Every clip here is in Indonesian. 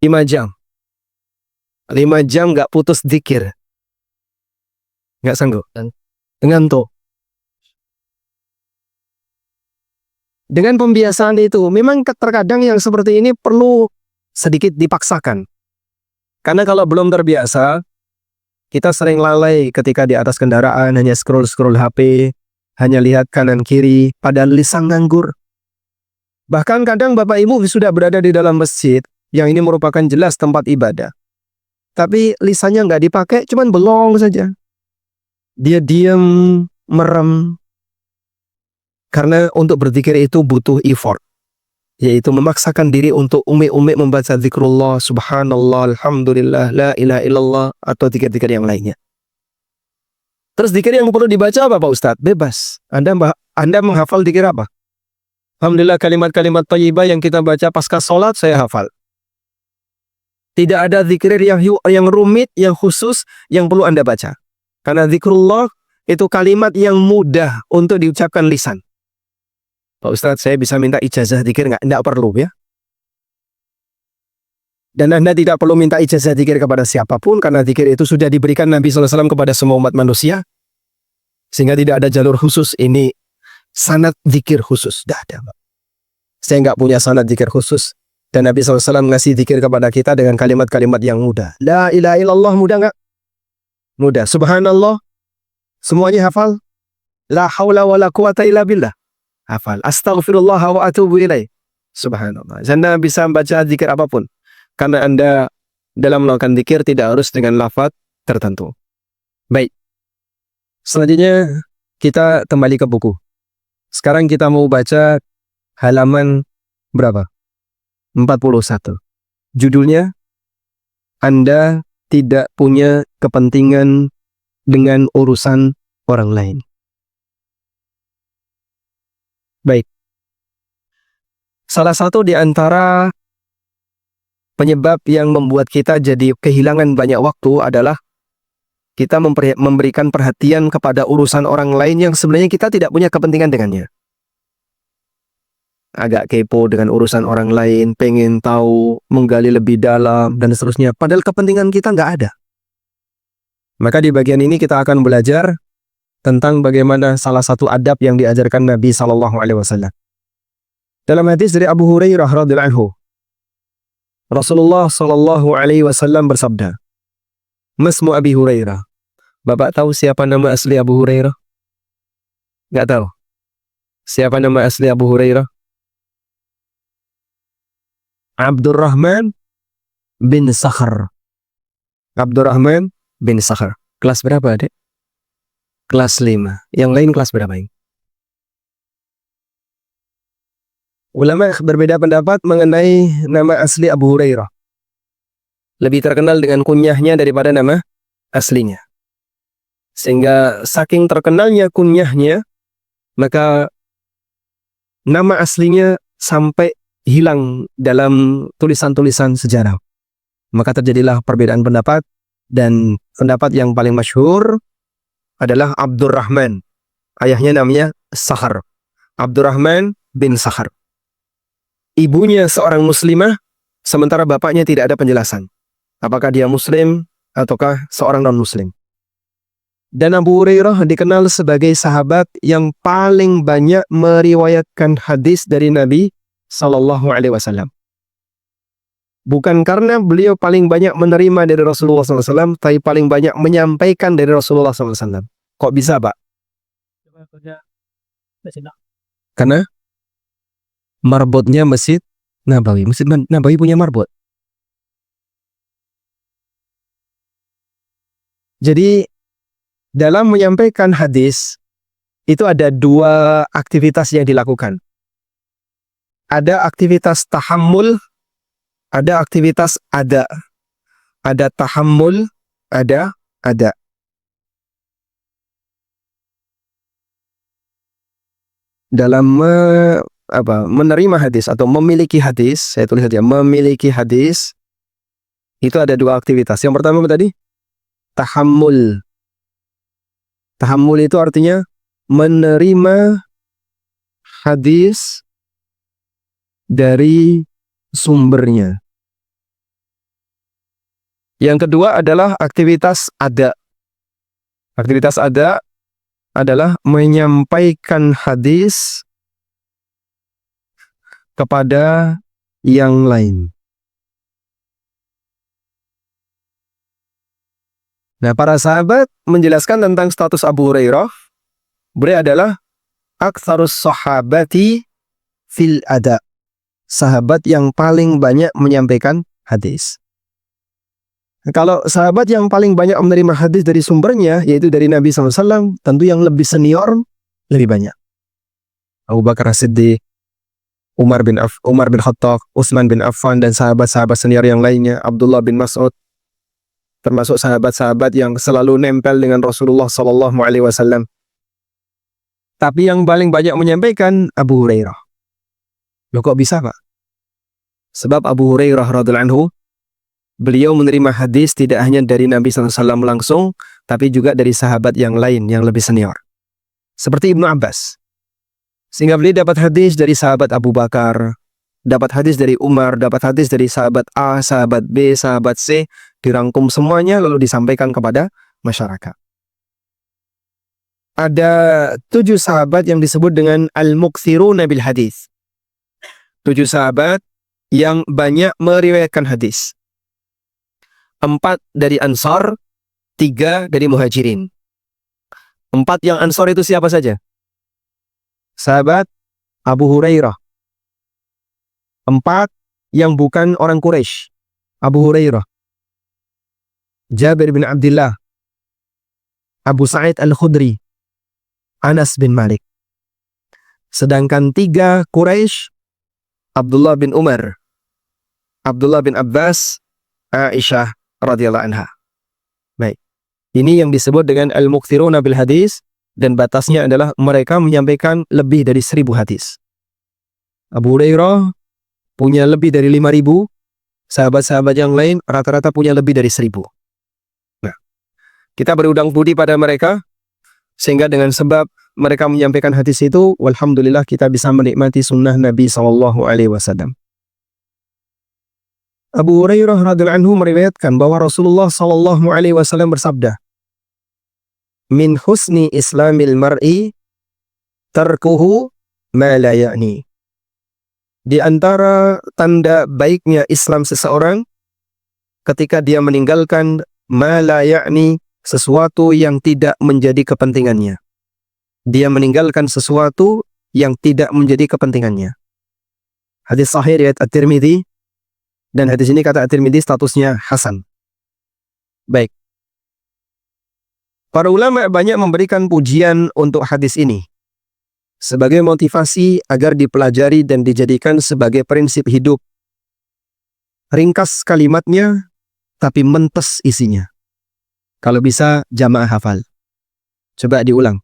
5 jam. 5 jam nggak putus zikir. Nggak sanggup. Ngantuk. Dengan pembiasaan itu, memang terkadang yang seperti ini perlu sedikit dipaksakan. Karena kalau belum terbiasa, kita sering lalai ketika di atas kendaraan, hanya scroll-scroll HP, hanya lihat kanan kiri, padahal lisan nganggur. Bahkan kadang Bapak Ibu sudah berada di dalam masjid, yang ini merupakan jelas tempat ibadah. Tapi lisannya nggak dipakai, cuman bengong saja. Dia diam, merem. Karena untuk berzikir itu butuh effort. Yaitu memaksakan diri untuk umi-umi membaca zikrullah, subhanallah, alhamdulillah, la ilaha illallah, atau zikir-zikir yang lainnya. Terus zikir yang perlu dibaca apa Pak Ustadz? Bebas. Anda menghafal zikir apa? Alhamdulillah kalimat-kalimat thayyibah yang kita baca pasca sholat saya hafal. Tidak ada zikir yang rumit, yang khusus, yang perlu Anda baca. Karena zikrullah itu kalimat yang mudah untuk diucapkan lisan. Pak Ustadz, saya bisa minta ijazah zikir nggak? Nggak perlu ya. Dan Anda tidak perlu minta ijazah zikir kepada siapapun, karena zikir itu sudah diberikan Nabi SAW kepada semua umat manusia. Sehingga tidak ada jalur khusus, ini sanad zikir khusus. Tidak ada. Saya nggak punya sanad zikir khusus. Dan Nabi SAW ngasih zikir kepada kita dengan kalimat-kalimat yang mudah. La ilaha illallah mudah nggak? Mudah. Subhanallah. Semuanya hafal. La haula wa la quwata illa billah. Hafal. Astaghfirullah wa atubu ilaih. Subhanallah. Anda bisa membaca zikir apapun. Karena Anda dalam melakukan zikir tidak harus dengan lafaz tertentu. Baik. Selanjutnya kita kembali ke buku. Sekarang kita mau baca halaman berapa? 41. Judulnya, Anda tidak punya kepentingan dengan urusan orang lain. Baik. Salah satu di antara penyebab yang membuat kita jadi kehilangan banyak waktu adalah kita memberikan perhatian kepada urusan orang lain yang sebenarnya kita tidak punya kepentingan dengannya. Agak kepo dengan urusan orang lain, pengen tahu, menggali lebih dalam, dan seterusnya. Padahal kepentingan kita nggak ada. Maka di bagian ini kita akan belajar tentang bagaimana salah satu adab yang diajarkan Nabi SAW. Dalam hadis dari Abu Hurairah radhiyallahu anhu, Rasulullah SAW bersabda, Masmu Abi Hurairah. Bapak tahu siapa nama asli Abu Hurairah? Nggak tahu. Siapa nama asli Abu Hurairah? Abdurrahman bin Sakhar. Abdurrahman bin Sakhar. Kelas berapa, Dek? Kelas 5. Yang lain kelas berapa ini? Ulama berbeda pendapat mengenai nama asli Abu Hurairah. Lebih terkenal dengan kunyahnya daripada nama aslinya. Sehingga saking terkenalnya kunyahnya, maka nama aslinya sampai hilang dalam tulisan-tulisan sejarah. Maka terjadilah perbedaan pendapat, dan pendapat yang paling masyhur adalah Abdurrahman. Ayahnya namanya Sakhar. Abdurrahman bin Sakhar. Ibunya seorang muslimah, sementara bapaknya tidak ada penjelasan. Apakah dia muslim ataukah seorang non-muslim. Dan Abu Hurairah dikenal sebagai sahabat yang paling banyak meriwayatkan hadis dari Nabi SAW. Bukan karena beliau paling banyak menerima dari Rasulullah SAW, tapi paling banyak menyampaikan dari Rasulullah SAW. Kok bisa, Pak? Karena marbotnya Masjid Nabawi. Masjid Nabawi punya marbot. Jadi, dalam menyampaikan hadis, itu ada 2 aktivitas yang dilakukan. Ada aktivitas tahammul, ada aktivitas ada. Ada tahammul, ada. Dalam menerima hadis atau memiliki hadis, saya tulis saja, memiliki hadis, itu ada 2 aktivitas. Yang pertama tadi, tahammul. Tahammul itu artinya menerima hadis dari sumbernya. Yang kedua adalah aktivitas ada. Aktivitas ada adalah menyampaikan hadis kepada yang lain. Nah, para sahabat menjelaskan tentang status Abu Hurairah. Beliau adalah aktsarus sahabati fil ada. Sahabat yang paling banyak menyampaikan hadis. Kalau sahabat yang paling banyak menerima hadis dari sumbernya, yaitu dari Nabi SAW, tentu yang lebih senior, lebih banyak. Abu Bakar As-Siddiq, Umar bin Khattab, Utsman bin Affan, dan sahabat-sahabat senior yang lainnya, Abdullah bin Mas'ud, termasuk sahabat-sahabat yang selalu nempel dengan Rasulullah SAW. Tapi yang paling banyak menyampaikan Abu Hurairah. Loh, kok bisa, Pak? Sebab Abu Hurairah radhiyallahu anhu, beliau menerima hadis tidak hanya dari Nabi SAW langsung, tapi juga dari sahabat yang lain yang lebih senior. Seperti Ibnu Abbas. Sehingga beliau dapat hadis dari sahabat Abu Bakar, dapat hadis dari Umar, dapat hadis dari sahabat A, sahabat B, sahabat C, dirangkum semuanya lalu disampaikan kepada masyarakat. Ada 7 sahabat yang disebut dengan al-muktsiruna bil hadis. 7 sahabat yang banyak meriwayatkan hadis. 4 dari Ansar, 3 dari Muhajirin. 4 yang Ansar itu siapa saja? Sahabat Abu Hurairah. 4 yang bukan orang Quraisy. Abu Hurairah, Jabir bin Abdullah, Abu Sa'id Al-Khudri, Anas bin Malik. Sedangkan 3 Quraisy, Abdullah bin Umar, Abdullah bin Abbas, Aisyah radhiyallahu anha. Baik. Ini yang disebut dengan al-muktsiruna bil hadis, dan batasnya adalah mereka menyampaikan lebih dari 1000 hadis. Abu Hurairah punya lebih dari 5000, sahabat-sahabat yang lain rata-rata punya lebih dari 1000. Nah, kita berudang budi pada mereka, sehingga dengan sebab mereka menyampaikan hadis itu, walhamdulillah kita bisa menikmati sunnah Nabi SAW. Abu Hurairah radhiyallahu anhu meriwayatkan bahwa Rasulullah SAW bersabda, "Min husni islamil mar'i tarkuhu ma la ya'ni." Di antara tanda baiknya Islam seseorang ketika dia meninggalkan ma la ya'ni, sesuatu yang tidak menjadi kepentingannya. Dia meninggalkan sesuatu yang tidak menjadi kepentingannya. Hadis sahih riwayat At-Tirmidzi, dan hadis ini kata At-Tirmidzi statusnya hasan. Baik. Para ulama banyak memberikan pujian untuk hadis ini sebagai motivasi agar dipelajari dan dijadikan sebagai prinsip hidup. Ringkas kalimatnya, tapi mentes isinya. Kalau bisa jamaah hafal. Coba diulang.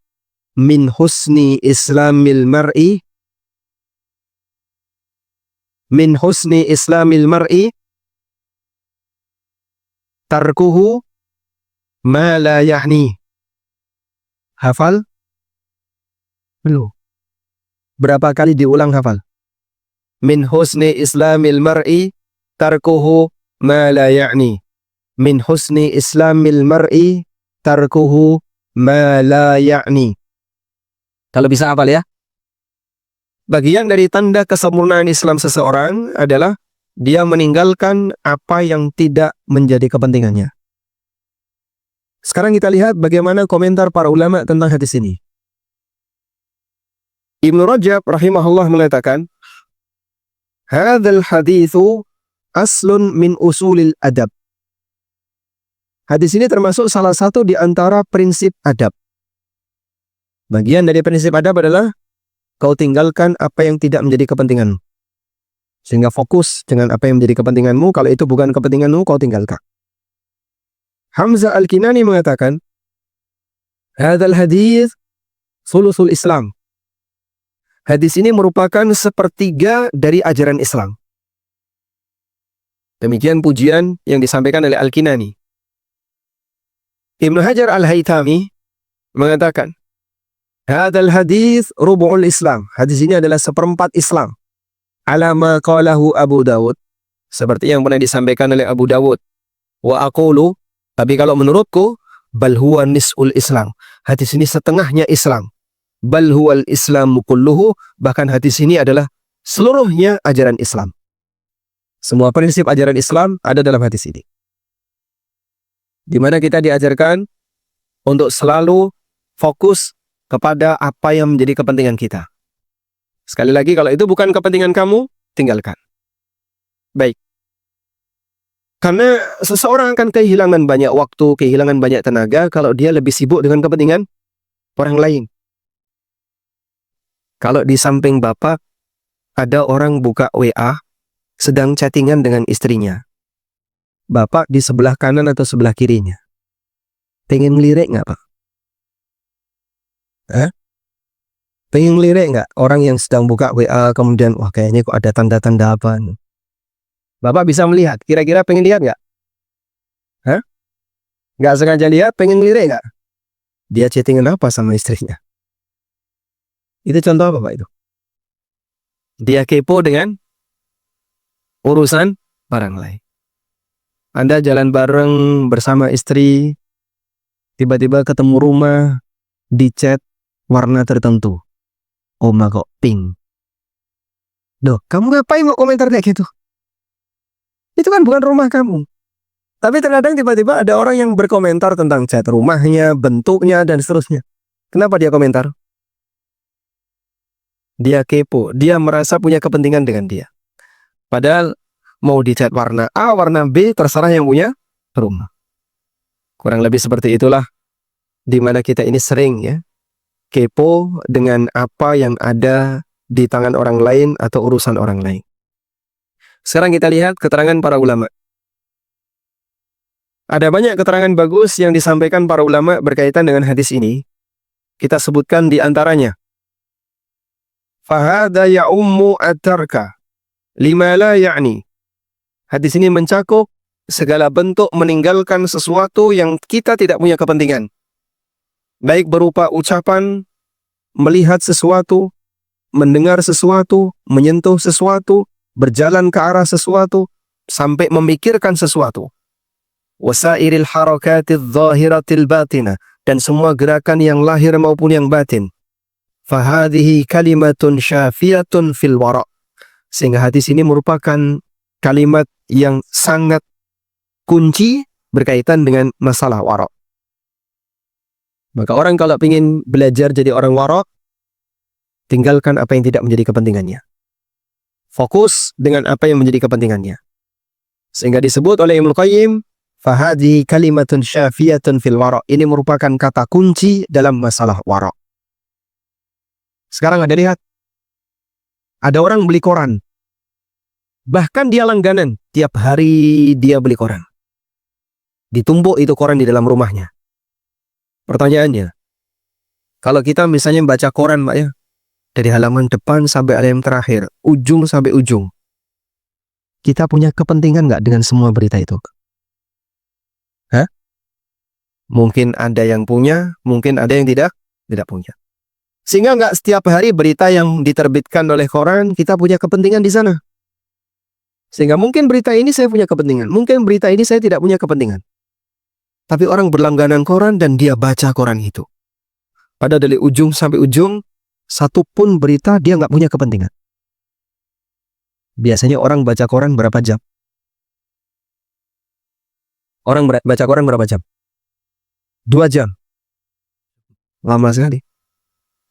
Min husni islamil mar'i, min husni islamil mar'i tarkuhu ma la ya'ni. Hafal? Belum. Berapa kali diulang hafal? Min husni islamil mar'i tarkuhu ma la ya'ni. Min husni islamil mar'i tarkuhu ma la ya'ni. Kalau bisa hafal ya. Bagian dari tanda kesempurnaan Islam seseorang adalah dia meninggalkan apa yang tidak menjadi kepentingannya. Sekarang kita lihat bagaimana komentar para ulama tentang hadis ini. Ibnu Rajab rahimahullah mengatakan, "Hadzal haditsu aslun min usulil adab." Hadis ini termasuk salah satu di antara prinsip adab. Bagian dari prinsip adab adalah kau tinggalkan apa yang tidak menjadi kepentinganmu. Sehingga fokus dengan apa yang menjadi kepentinganmu. Kalau itu bukan kepentinganmu, kau tinggalkan. Hamzah Al-Kinani mengatakan, "Hadzal hadits sulusul Islam." Hadis ini merupakan sepertiga dari ajaran Islam. Demikian pujian yang disampaikan oleh Al-Kinani. Ibnu Hajar Al-Haytami mengatakan, "Hadzal hadits rubu'ul Islam." Hadis ini adalah seperempat Islam. Ala ma qalahu Abu Dawud, seperti yang pernah disampaikan oleh Abu Dawud. Wa aqulu, tapi kalau menurutku, bal huwa nis'ul Islam. Hadis ini setengahnya Islam. Bal huwal Islamu kulluhu, bahkan hadis ini adalah seluruhnya ajaran Islam. Semua prinsip ajaran Islam ada dalam hadis ini. Di mana kita diajarkan untuk selalu fokus kepada apa yang menjadi kepentingan kita. Sekali lagi, kalau itu bukan kepentingan kamu, tinggalkan. Baik. Karena seseorang akan kehilangan banyak waktu, kehilangan banyak tenaga kalau dia lebih sibuk dengan kepentingan orang lain. Kalau di samping bapak ada orang buka WA sedang chattingan dengan istrinya, bapak di sebelah kanan atau sebelah kirinya, pengen ngelirik nggak pak? Pengen ngelirik nggak orang yang sedang buka WA kemudian wah kayaknya kok ada tanda-tanda apa? Bapak bisa melihat, kira-kira pengen lihat nggak? Nggak sengaja lihat, pengen ngelirik nggak? Dia chattingan apa sama istrinya? Itu contoh apa pak itu? Dia kepo dengan urusan orang lain. Anda jalan bareng bersama istri, tiba-tiba ketemu rumah, dicat warna tertentu. Oma kok pink. Duh, kamu ngapain mau komentar kayak gitu? Itu kan bukan rumah kamu. Tapi terkadang tiba-tiba ada orang yang berkomentar tentang cat rumahnya, bentuknya, dan seterusnya. Kenapa dia komentar? Dia kepo, dia merasa punya kepentingan dengan dia. Padahal mau dicat warna A, warna B, terserah yang punya rumah. Kurang lebih seperti itulah di mana kita ini sering ya kepo dengan apa yang ada di tangan orang lain atau urusan orang lain. Sekarang kita lihat keterangan para ulama. Ada banyak keterangan bagus yang disampaikan para ulama berkaitan dengan hadis ini. Kita sebutkan di antaranya. Fahada ya'ummu at-tarka lima la ya'ni. Hadis ini mencakup segala bentuk meninggalkan sesuatu yang kita tidak punya kepentingan. Baik berupa ucapan, melihat sesuatu, mendengar sesuatu, menyentuh sesuatu, berjalan ke arah sesuatu, sampai memikirkan sesuatu. Wasairil harakatidz zahiratil batinah, dan semua gerakan yang lahir maupun yang batin. Fahadhihi kalimatun syafiyatun fil wara'. Sehingga hadis ini merupakan kalimat yang sangat kunci berkaitan dengan masalah wara'. Maka orang kalau ingin belajar jadi orang wara', tinggalkan apa yang tidak menjadi kepentingannya. Fokus dengan apa yang menjadi kepentingannya. Sehingga disebut oleh Ibnu Qayyim, fahadhihi kalimatun syafiyatun fil wara'. Ini merupakan kata kunci dalam masalah wara'. Sekarang ada lihat. Ada orang beli koran. Bahkan dia langganan. Tiap hari dia beli koran. Ditumpuk itu koran di dalam rumahnya. Pertanyaannya, kalau kita misalnya baca koran Pak ya, dari halaman depan sampai halaman terakhir, ujung sampai ujung, kita punya kepentingan nggak dengan semua berita itu? Mungkin ada yang punya, mungkin ada yang tidak punya. Sehingga nggak setiap hari berita yang diterbitkan oleh koran kita punya kepentingan di sana. Sehingga mungkin berita ini saya punya kepentingan, mungkin berita ini saya tidak punya kepentingan. Tapi orang berlangganan koran dan dia baca koran itu. Pada dari ujung sampai ujung, satu pun berita dia nggak punya kepentingan. Biasanya orang baca koran berapa jam? Orang baca koran berapa jam? 2 jam. Lama sekali.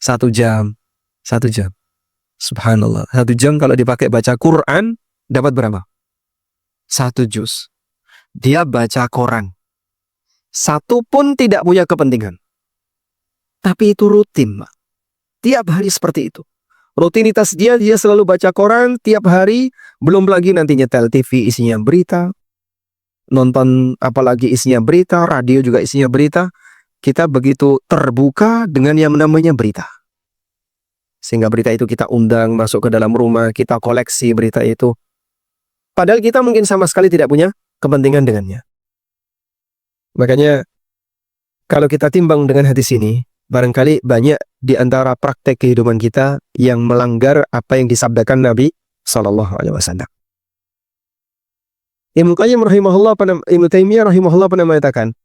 1 jam. Subhanallah. 1 jam kalau dipakai baca Quran, dapat berapa? 1 juz. Dia baca koran. Satu pun tidak punya kepentingan. Tapi itu rutin, Pak. Tiap hari seperti itu. Rutinitas dia selalu baca koran tiap hari, belum lagi nanti nyetel TV isinya berita, nonton apalagi isinya berita, radio juga isinya berita. Kita begitu terbuka dengan yang namanya berita. Sehingga berita itu kita undang masuk ke dalam rumah, kita koleksi berita itu. Padahal kita mungkin sama sekali tidak punya kepentingan dengannya. Makanya kalau kita timbang dengan hadis ini, barangkali banyak di antara praktek kehidupan kita yang melanggar apa yang disabdakan Nabi Sallallahu Alaihi Wasallam. Ibnu Qayyim rahimahullah Ibnu Taimiyah rahimahullah pernah mengatakan,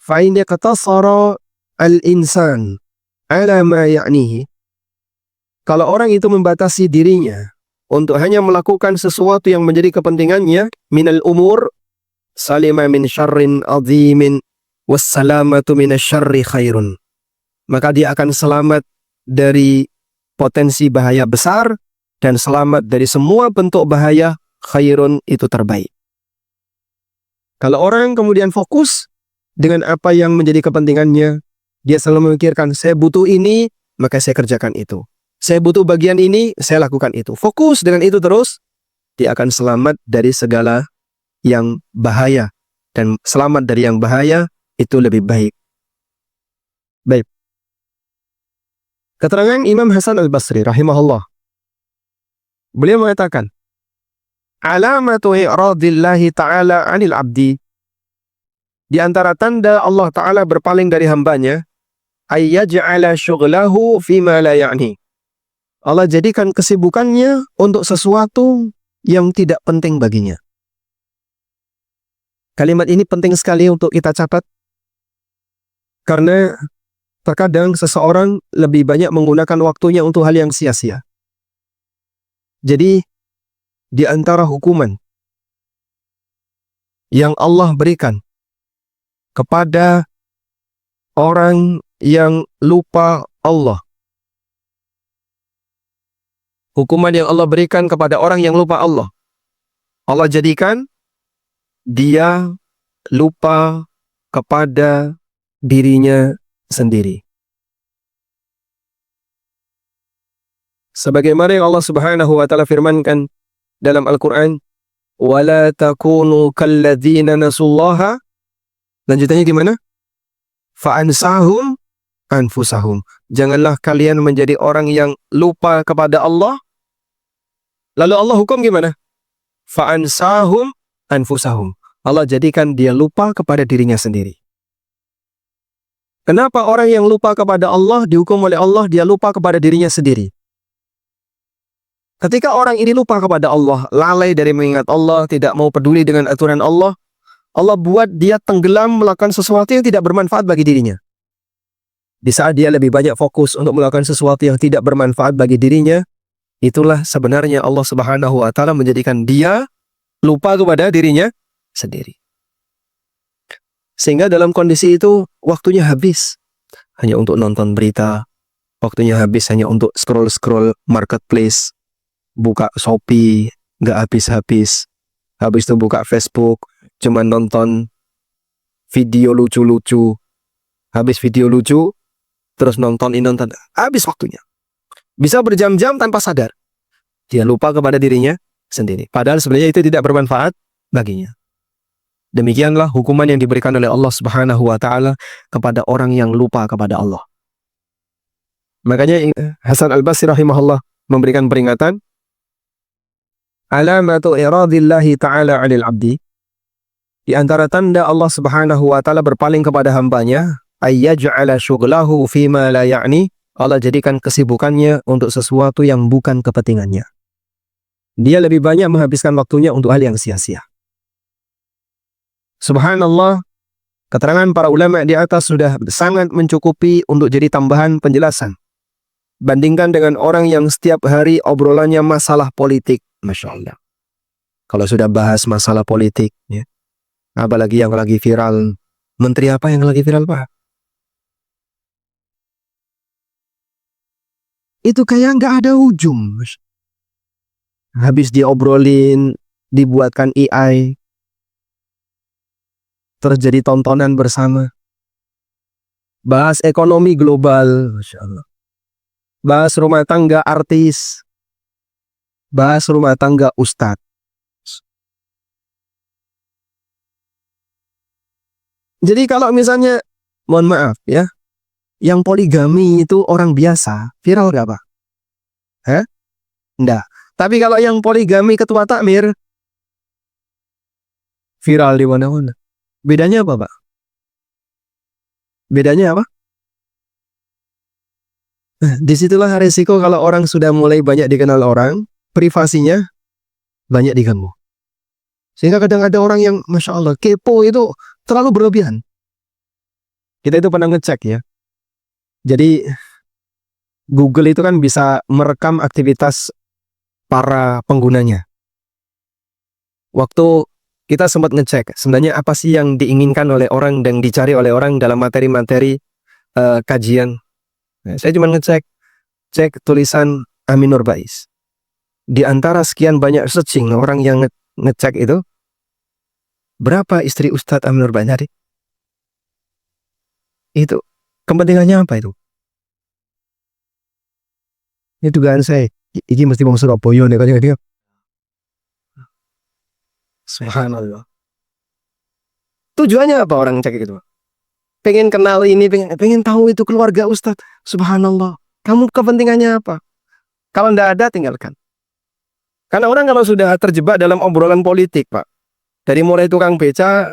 fa in yaqtasara al-insan ala ma ya'nihi. Kalau orang itu membatasi dirinya untuk hanya melakukan sesuatu yang menjadi kepentingannya, minal umur salima min syarrin azimin wassalamatu minasyarri khairun. Maka dia akan selamat dari potensi bahaya besar dan selamat dari semua bentuk bahaya, khairun itu terbaik. Kalau orang kemudian fokus dengan apa yang menjadi kepentingannya, dia selalu memikirkan, saya butuh ini, maka saya kerjakan itu. Saya butuh bagian ini, saya lakukan itu. Fokus dengan itu terus, dia akan selamat dari segala yang bahaya. Dan selamat dari yang bahaya, itu lebih baik. Baik. Keterangan Imam Hasan al-Basri rahimahullah. Beliau mengatakan, alamatu i'radillahi ta'ala 'anil 'abdi. Di antara tanda Allah Ta'ala berpaling dari hambanya, ayyaj'ala syughlahu fima la ya'ni. Allah jadikan kesibukannya untuk sesuatu yang tidak penting baginya. Kalimat ini penting sekali untuk kita catat, karena terkadang seseorang lebih banyak menggunakan waktunya untuk hal yang sia-sia. Jadi, di antara hukuman yang Allah berikan kepada orang yang lupa Allah, hukuman yang Allah berikan kepada orang yang lupa Allah, Allah jadikan dia lupa kepada dirinya sendiri. Sebagaimana yang Allah Subhanahu wa taala firmankan dalam Al-Qur'an, wala takunu kalladzina nasullaha. Lanjutannya gimana? Fa'ansahum anfusahum. Janganlah kalian menjadi orang yang lupa kepada Allah. Lalu Allah hukum gimana? Fa'ansahum anfusahum. Allah jadikan dia lupa kepada dirinya sendiri. Kenapa orang yang lupa kepada Allah dihukum oleh Allah, dia lupa kepada dirinya sendiri? Ketika orang ini lupa kepada Allah, lalai dari mengingat Allah, tidak mau peduli dengan aturan Allah, Allah buat dia tenggelam melakukan sesuatu yang tidak bermanfaat bagi dirinya. Di saat dia lebih banyak fokus untuk melakukan sesuatu yang tidak bermanfaat bagi dirinya, itulah sebenarnya Allah Subhanahu wa taala menjadikan dia lupa kepada dirinya sendiri. Sehingga dalam kondisi itu waktunya habis hanya untuk nonton berita, waktunya habis hanya untuk scroll-scroll marketplace, buka Shopee, nggak habis-habis. Habis itu buka Facebook, cuma nonton video lucu-lucu. Habis video lucu, terus nonton, habis waktunya. Bisa berjam-jam tanpa sadar. Dia lupa kepada dirinya sendiri. Padahal sebenarnya itu tidak bermanfaat baginya. Demikianlah hukuman yang diberikan oleh Allah Subhanahu wa taala kepada orang yang lupa kepada Allah. Makanya Hasan al-Basri rahimahullah memberikan peringatan, alamatu iradillahi ta'ala 'anil 'abdi. Di antara tanda Allah Subhanahu wa taala berpaling kepada hambanya, ayyaj'ala syughlahu fima la ya'ni. Allah jadikan kesibukannya untuk sesuatu yang bukan kepentingannya. Dia lebih banyak menghabiskan waktunya untuk hal yang sia-sia. Subhanallah, keterangan para ulama di atas sudah sangat mencukupi untuk jadi tambahan penjelasan. Bandingkan dengan orang yang setiap hari obrolannya masalah politik. Masya Allah. Kalau sudah bahas masalah politik, ya, apalagi yang lagi viral. Menteri apa yang lagi viral, Pak? Itu kayak nggak ada ujung. Habis diobrolin, dibuatkan AI, terus jadi tontonan bersama. Bahas ekonomi global, Masya Allah. Bahas rumah tangga artis. Bahas rumah tangga ustadz. Jadi kalau misalnya, mohon maaf ya, yang poligami itu orang biasa, viral gak Pak? Hah? Enggak. Tapi kalau yang poligami ketua takmir, viral di mana-mana. Bedanya apa Pak? Bedanya apa? Disitulah resiko kalau orang sudah mulai banyak dikenal orang, privasinya banyak diganggu. Sehingga kadang ada orang yang Masya Allah kepo itu terlalu berlebihan. Kita itu pernah ngecek ya. Jadi Google itu kan bisa merekam aktivitas para penggunanya. Waktu kita sempat ngecek sebenarnya apa sih yang diinginkan oleh orang dan dicari oleh orang dalam materi-materi kajian. Nah, saya cuma cek tulisan Amin Nur Bais. Di antara sekian banyak searching orang yang ngecek itu, berapa istri Ustadz Amin Nur Bais nyari? Itu kepentingannya apa itu? Itu dugaan saya. Ini mesti mau Surabaya nih kadang-kadang. Subhanallah. Tujuannya apa orang cek gitu? Pengen kenal ini, pengen tahu itu keluarga Ustadz. Subhanallah. Kamu kepentingannya apa? Kalau ndak ada, tinggalkan. Karena orang kalau sudah terjebak dalam obrolan politik, Pak. Dari mulai tukang beca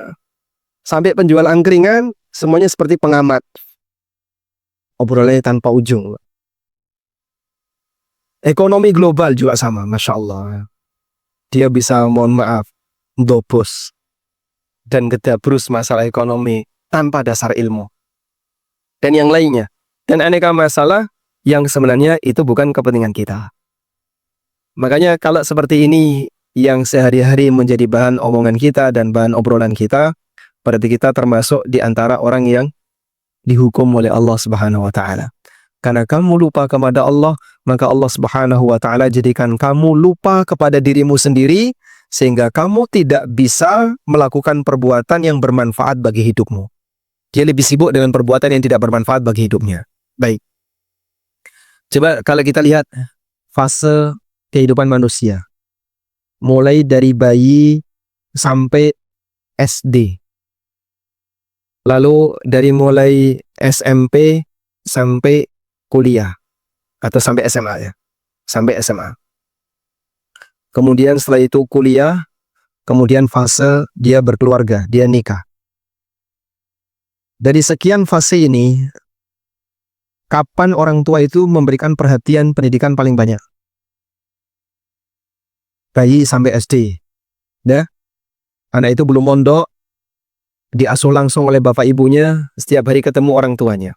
sampai penjual angkringan, semuanya seperti pengamat. Obrolannya tanpa ujung, Pak. Ekonomi global juga sama, Masya Allah. Dia bisa, mohon maaf, dobos dan gedabrus masalah ekonomi tanpa dasar ilmu. Dan yang lainnya. Dan aneka masalah yang sebenarnya itu bukan kepentingan kita. Makanya kalau seperti ini yang sehari-hari menjadi bahan omongan kita dan bahan obrolan kita, berarti kita termasuk di antara orang yang dihukum oleh Allah Subhanahu wa taala. Karena kamu lupa kepada Allah, maka Allah Subhanahu wa taala jadikan kamu lupa kepada dirimu sendiri sehingga kamu tidak bisa melakukan perbuatan yang bermanfaat bagi hidupmu. Dia lebih sibuk dengan perbuatan yang tidak bermanfaat bagi hidupnya. Baik. Coba kalau kita lihat fase kehidupan manusia. Mulai dari bayi sampai SD. Lalu dari mulai SMP sampai kuliah. Atau sampai SMA ya. Sampai SMA. Kemudian setelah itu kuliah. Kemudian fase dia berkeluarga. Dia nikah. Dari sekian fase ini, kapan orang tua itu memberikan perhatian pendidikan paling banyak? Bayi sampai SD. Dah. Anak itu belum mondok, diasuh langsung oleh bapak ibunya, setiap hari ketemu orang tuanya.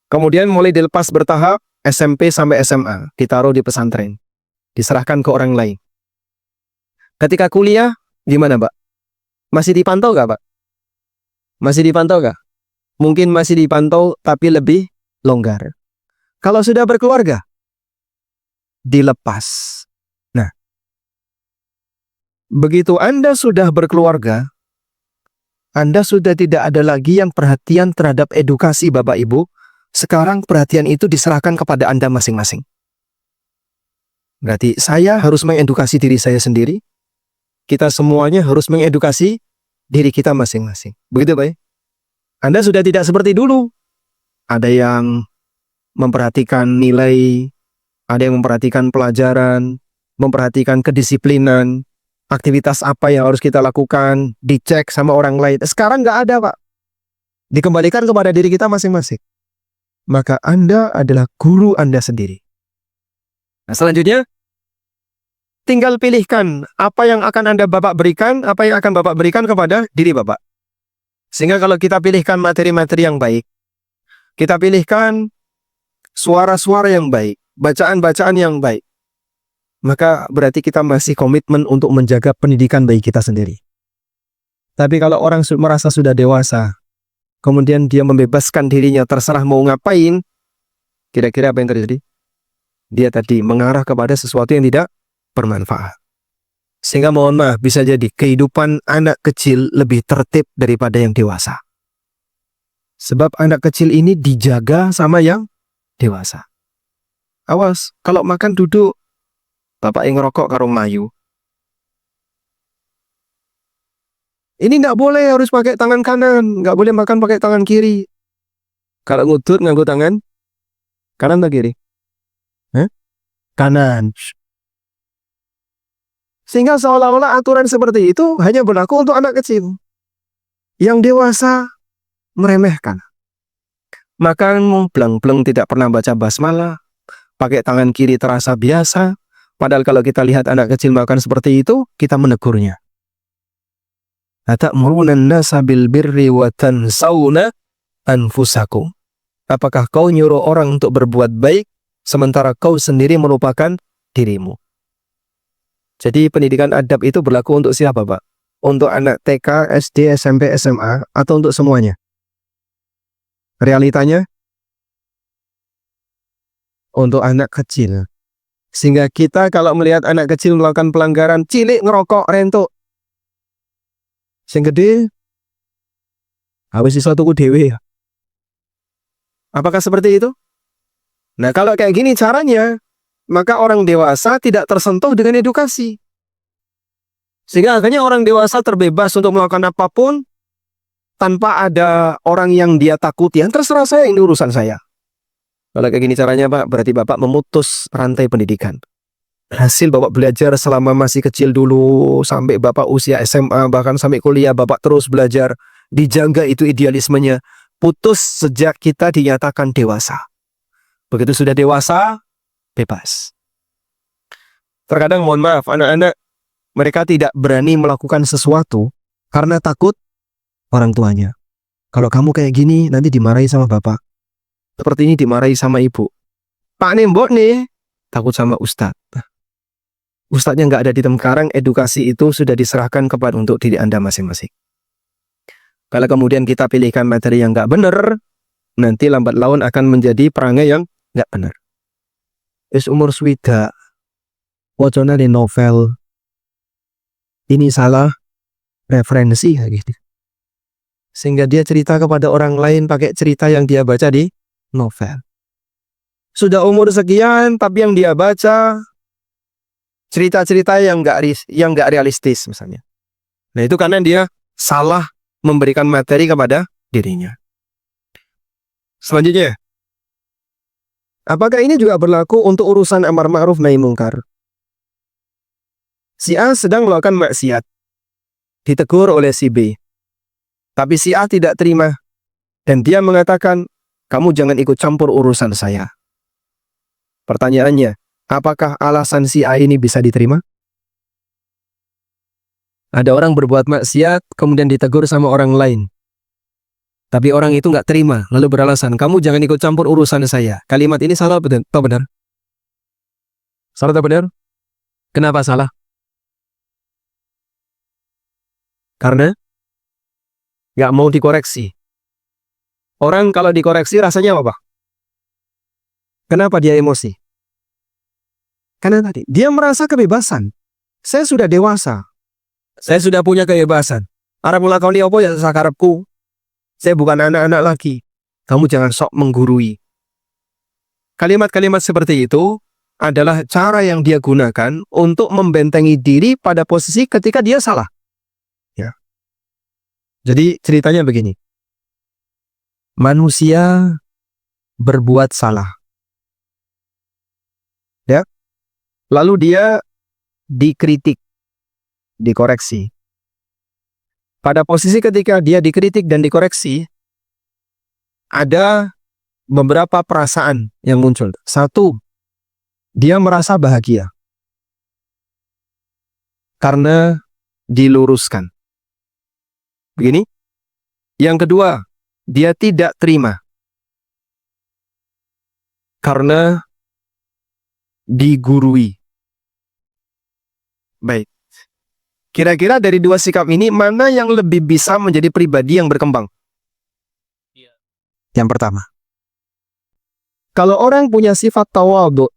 Kemudian mulai dilepas bertahap, SMP sampai SMA, ditaruh di pesantren, diserahkan ke orang lain. Ketika kuliah, gimana Pak? Masih dipantau gak Pak? Masih dipantau gak? Mungkin masih dipantau, tapi lebih longgar. Kalau sudah berkeluarga, dilepas. Nah, begitu Anda sudah berkeluarga, Anda sudah tidak ada lagi yang perhatian terhadap edukasi Bapak Ibu. Sekarang perhatian itu diserahkan kepada Anda masing-masing. Berarti saya harus mengedukasi diri saya sendiri. Kita semuanya harus mengedukasi diri kita masing-masing. Begitu Pak? Anda sudah tidak seperti dulu. Ada yang memperhatikan nilai, ada yang memperhatikan pelajaran, memperhatikan kedisiplinan, aktivitas apa yang harus kita lakukan, dicek sama orang lain. Sekarang nggak ada Pak. Dikembalikan kepada diri kita masing-masing. Maka Anda adalah guru Anda sendiri. Nah, selanjutnya, tinggal pilihkan apa yang akan Bapak berikan, apa yang akan Bapak berikan kepada diri Bapak. Sehingga kalau kita pilihkan materi-materi yang baik, kita pilihkan suara-suara yang baik, bacaan-bacaan yang baik, maka berarti kita masih komitmen untuk menjaga pendidikan bayi kita sendiri. Tapi kalau orang merasa sudah dewasa, kemudian dia membebaskan dirinya terserah mau ngapain, kira-kira apa yang terjadi? Dia tadi mengarah kepada sesuatu yang tidak bermanfaat. Sehingga mohon maaf, bisa jadi kehidupan anak kecil lebih tertib daripada yang dewasa. Sebab anak kecil ini dijaga sama yang dewasa. Awas, kalau makan duduk, bapak yang ngerokok karo mayu. Ini nggak boleh, harus pakai tangan kanan, nggak boleh makan pakai tangan kiri. Kalau ngudut nganggo tangan kanan atau kiri? Kanan. Sehingga seolah-olah aturan seperti itu hanya berlaku untuk anak kecil. Yang dewasa meremehkan. Makan bleng-bleng tidak pernah baca basmalah, pakai tangan kiri terasa biasa. Padahal kalau kita lihat anak kecil makan seperti itu, kita menegurnya. Atamuruna an-nasa bil birri wa tansawna anfusakum. Apakah kau nyuruh orang untuk berbuat baik sementara kau sendiri melupakan dirimu? Jadi pendidikan adab itu berlaku untuk siapa, Pak? Untuk anak TK, SD, SMP, SMA, atau untuk semuanya? Realitanya untuk anak kecil. Sehingga kita kalau melihat anak kecil melakukan pelanggaran, cilik ngerokok, rentuk. Sing gede, habis sesuatu ku dewe. Apakah seperti itu? Nah, kalau kayak gini caranya, maka orang dewasa tidak tersentuh dengan edukasi. Sehingga akhirnya orang dewasa terbebas untuk melakukan apapun tanpa ada orang yang dia takuti. Yang terserah saya, ini urusan saya. Kalau kayak gini caranya, Pak, berarti Bapak memutus rantai pendidikan. Hasil Bapak belajar selama masih kecil dulu, sampai Bapak usia SMA, bahkan sampai kuliah, Bapak terus belajar. Dijaga itu idealismenya. Putus sejak kita dinyatakan dewasa. Begitu sudah dewasa, bebas. Terkadang mohon maaf, anak-anak mereka tidak berani melakukan sesuatu karena takut orang tuanya. Kalau kamu kayak gini nanti dimarahi sama bapak. Seperti ini dimarahi sama ibu. Pak Nembok nih takut sama ustadz. Ustadznya nggak ada di Temkarang, edukasi itu sudah diserahkan kepada untuk diri Anda masing-masing. Kalau kemudian kita pilihkan materi yang nggak benar, nanti lambat laun akan menjadi perangai yang nggak benar. Is umur swida, wacana di novel, ini salah referensi gitu. Sehingga dia cerita kepada orang lain pakai cerita yang dia baca di novel. Sudah umur sekian, tapi yang dia baca cerita-cerita yang nggak realistis misalnya. Nah itu karena dia salah memberikan materi kepada dirinya. Selanjutnya, apakah ini juga berlaku untuk urusan amar ma'ruf nahi mungkar? Si A sedang melakukan maksiat, ditegur oleh si B. Tapi si A tidak terima, dan dia mengatakan, kamu jangan ikut campur urusan saya. Pertanyaannya, apakah alasan si A ini bisa diterima? Ada orang berbuat maksiat, kemudian ditegur sama orang lain. Tapi orang itu nggak terima, lalu beralasan, kamu jangan ikut campur urusan saya. Kalimat ini salah atau benar? Salah atau benar? Kenapa salah? Karena nggak mau dikoreksi. Orang kalau dikoreksi rasanya apa? Kenapa dia emosi? Karena tadi, dia merasa kebebasan. Saya sudah dewasa. Saya sudah punya kebebasan. Arep nglakoni apa ya sakarepku. Saya bukan anak-anak lagi. Kamu jangan sok menggurui. Kalimat-kalimat seperti itu adalah cara yang dia gunakan untuk membentengi diri pada posisi ketika dia salah. Ya. Jadi ceritanya begini. Manusia berbuat salah. Ya. Lalu dia dikritik, dikoreksi. Pada posisi ketika dia dikritik dan dikoreksi, ada beberapa perasaan yang muncul. Satu, dia merasa bahagia karena diluruskan. Begini. Yang kedua, dia tidak terima karena digurui. Baik. Kira-kira dari dua sikap ini, mana yang lebih bisa menjadi pribadi yang berkembang? Yang pertama. Kalau orang punya sifat tawadhu,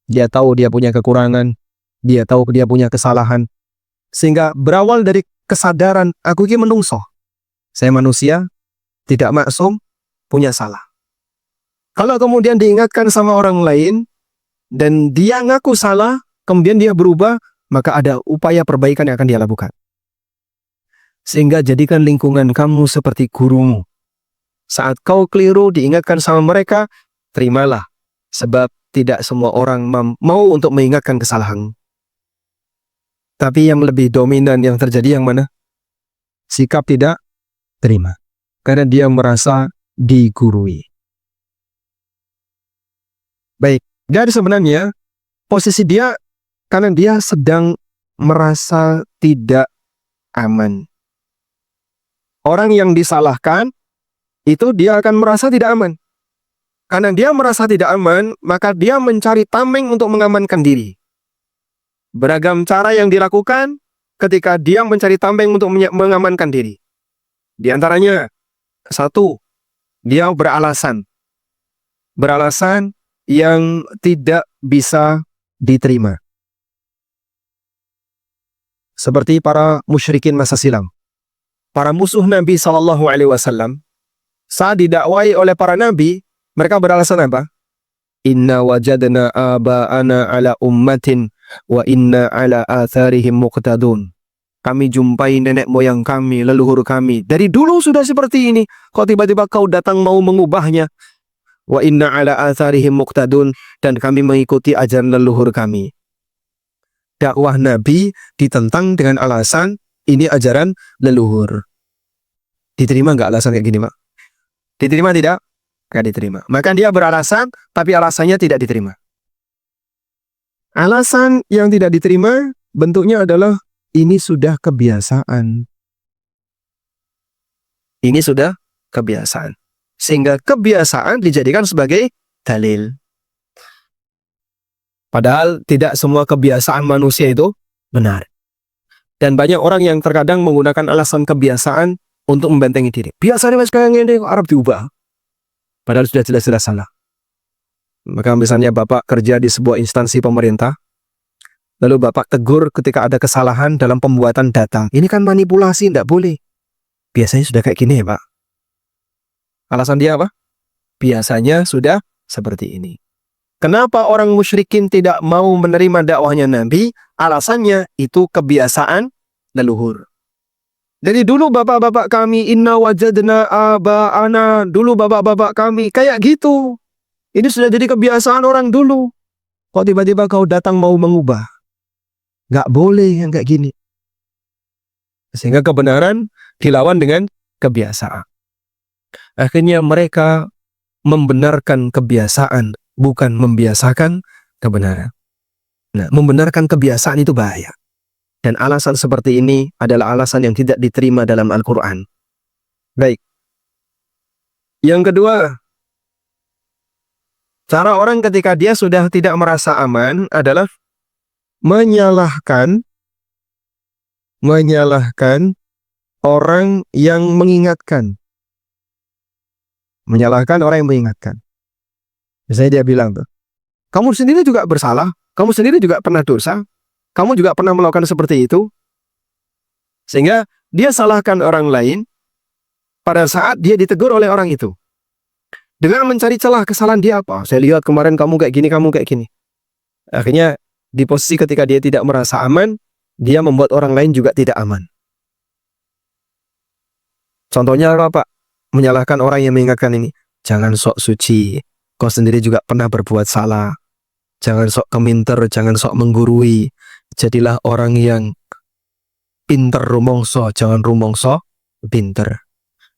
dia tahu dia punya kekurangan, dia tahu dia punya kesalahan, sehingga berawal dari kesadaran, aku ini menungso. Saya manusia, tidak maksum, punya salah. Kalau kemudian diingatkan sama orang lain, dan dia ngaku salah, kemudian dia berubah, maka ada upaya perbaikan yang akan dia lakukan. Sehingga jadikan lingkungan kamu seperti gurumu. Saat kau keliru diingatkan sama mereka, terimalah. Sebab tidak semua orang mau untuk mengingatkan kesalahan. Tapi yang lebih dominan yang terjadi yang mana? Sikap tidak terima. Karena dia merasa digurui. Baik, dari sebenarnya posisi dia karena dia sedang merasa tidak aman. orang yang disalahkan, itu dia akan merasa tidak aman. Karena dia merasa tidak aman, maka dia mencari tameng untuk mengamankan diri. Beragam cara yang dilakukan ketika dia mencari tameng untuk mengamankan diri. Di antaranya, satu, dia beralasan. Beralasan yang tidak bisa diterima. Seperti para musyrikin masa silam. Para musuh Nabi SAW, saat didakwai oleh para nabi, mereka beralasan apa? Inna wajadna aba'ana ala ummatin wa inna ala atharihim muqtadun. Kami jumpai nenek moyang kami, leluhur kami. Dari dulu sudah seperti ini. Kok tiba-tiba kau datang mau mengubahnya? Wa inna ala atharihim muqtadun. Dan kami mengikuti ajaran leluhur kami. Dakwah Nabi ditentang dengan alasan ini ajaran leluhur. Diterima nggak alasan kayak gini, Pak? Diterima tidak? Nggak diterima. Maka dia beralasan, tapi alasannya tidak diterima. Alasan yang tidak diterima bentuknya adalah ini sudah kebiasaan. Ini sudah kebiasaan. Sehingga kebiasaan dijadikan sebagai dalil. Padahal tidak semua kebiasaan manusia itu benar. Dan banyak orang yang terkadang menggunakan alasan kebiasaan untuk membentengi diri. Biasanya mas kayak gini, Arab diubah. Padahal sudah jelas-jelas salah. Maka misalnya Bapak kerja di sebuah instansi pemerintah, lalu Bapak tegur ketika ada kesalahan dalam pembuatan data. Ini kan manipulasi, tidak boleh. Biasanya sudah kayak gini ya Pak. Alasan dia apa? Biasanya sudah seperti ini. Kenapa orang musyrikin tidak mau menerima dakwahnya Nabi? Alasannya itu kebiasaan leluhur. Jadi dulu bapak-bapak kami, inna wajadna aba'ana, dulu bapak-bapak kami, kayak gitu. Ini sudah jadi kebiasaan orang dulu. Kok tiba-tiba kau datang mau mengubah? Nggak boleh yang kayak gini. Sehingga kebenaran dilawan dengan kebiasaan. Akhirnya mereka membenarkan kebiasaan, bukan membiasakan kebenaran. Nah, membenarkan kebiasaan itu bahaya. Dan alasan seperti ini adalah alasan yang tidak diterima dalam Al-Quran. Baik. Yang kedua, cara orang ketika dia sudah tidak merasa aman adalah menyalahkan orang yang mengingatkan. Menyalahkan orang yang mengingatkan. Misalnya dia bilang tuh, kamu sendiri juga bersalah, kamu sendiri juga pernah dosa, kamu juga pernah melakukan seperti itu. Sehingga dia salahkan orang lain pada saat dia ditegur oleh orang itu. Dengan mencari celah kesalahan dia apa? Saya lihat kemarin kamu kayak gini, kamu kayak gini. Akhirnya di posisi ketika dia tidak merasa aman, dia membuat orang lain juga tidak aman. Contohnya apa Pak? Menyalahkan orang yang mengingatkan ini. Jangan sok suci, kau sendiri juga pernah berbuat salah. Jangan sok keminter, jangan sok menggurui. Jadilah orang yang pinter rumongso, jangan rumongso pinter.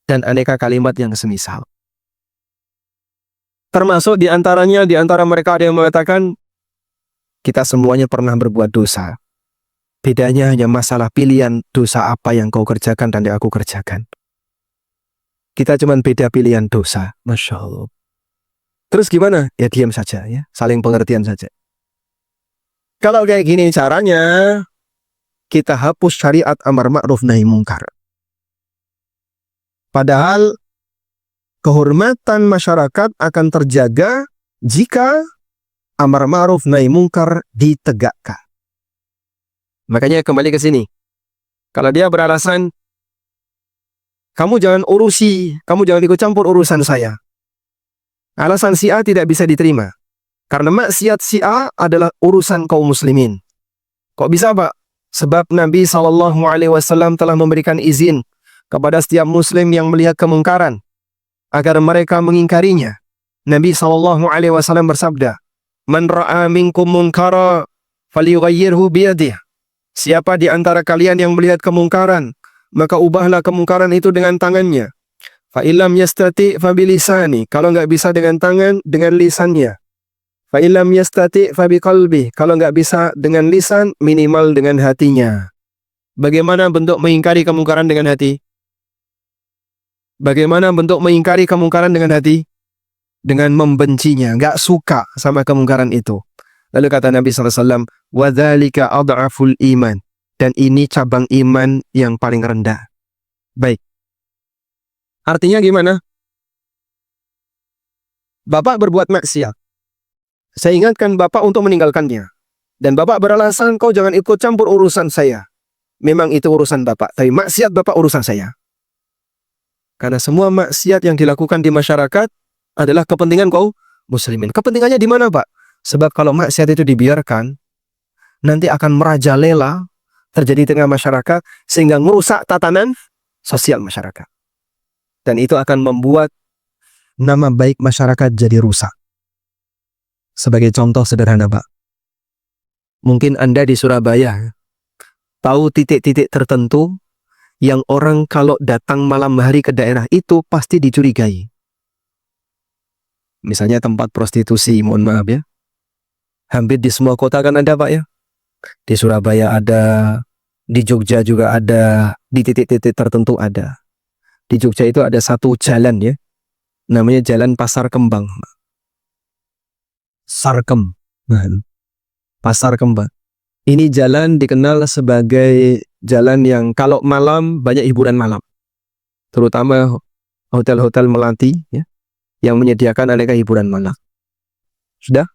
Dan aneka kalimat yang semisal. Termasuk di antara mereka ada yang mengatakan, kita semuanya pernah berbuat dosa. Bedanya hanya masalah pilihan dosa apa yang kau kerjakan dan yang aku kerjakan. Kita cuma beda pilihan dosa. Masya Allah. Terus gimana? Ya diam saja ya, saling pengertian saja. Kalau kayak gini caranya, kita hapus syariat amar ma'ruf nahi mungkar. Padahal kehormatan masyarakat akan terjaga jika amar ma'ruf nahi mungkar ditegakkan. Makanya kembali ke sini. Kalau dia beralasan, kamu jangan ikut campur urusan saya. Alasan si A tidak bisa diterima. Karena maksiat si A adalah urusan kaum muslimin. Kok bisa Pak? Sebab Nabi SAW telah memberikan izin kepada setiap muslim yang melihat kemungkaran agar mereka mengingkarinya. Nabi SAW bersabda, Man ra'a minkum munkara falyughayyirhu biyadihi. Siapa di antara kalian yang melihat kemungkaran, maka ubahlah kemungkaran itu dengan tangannya. Fa illam yastati' fa bilisani. Kalau nggak bisa dengan tangan, dengan lisannya. Fa illam yastati' fa biqalbi. Kalau nggak bisa dengan lisan, minimal dengan hatinya. Bagaimana bentuk mengingkari kemungkaran dengan hati? Bagaimana bentuk mengingkari kemungkaran dengan hati? Dengan membencinya, nggak suka sama kemungkaran itu. Lalu kata Nabi SAW, وَذَلِكَ أَضْعَفُ iman. Dan ini cabang iman yang paling rendah. Baik. Artinya gimana? Bapak berbuat maksiat. Saya ingatkan Bapak untuk meninggalkannya. Dan Bapak beralasan, kau jangan ikut campur urusan saya. Memang itu urusan Bapak, tapi maksiat Bapak urusan saya. Karena semua maksiat yang dilakukan di masyarakat adalah kepentingan kaum muslimin. Kepentingannya di mana, Pak? Sebab kalau maksiat itu dibiarkan, nanti akan merajalela terjadi di tengah masyarakat sehingga merusak tatanan sosial masyarakat. Dan itu akan membuat nama baik masyarakat jadi rusak. Sebagai contoh sederhana, Pak. Mungkin Anda di Surabaya tahu titik-titik tertentu yang orang kalau datang malam hari ke daerah itu pasti dicurigai. Misalnya tempat prostitusi, mohon maaf ya. Hampir di semua kota kan ada, Pak ya. Di Surabaya ada, di Jogja juga ada, di titik-titik tertentu ada. Di Jogja itu ada satu jalan ya, namanya Jalan Pasar Kembang. Sarkem. Pasar Kembang. Ini jalan dikenal sebagai jalan yang kalau malam banyak hiburan malam. Terutama hotel-hotel melati ya, yang menyediakan aneka hiburan malam. Sudah?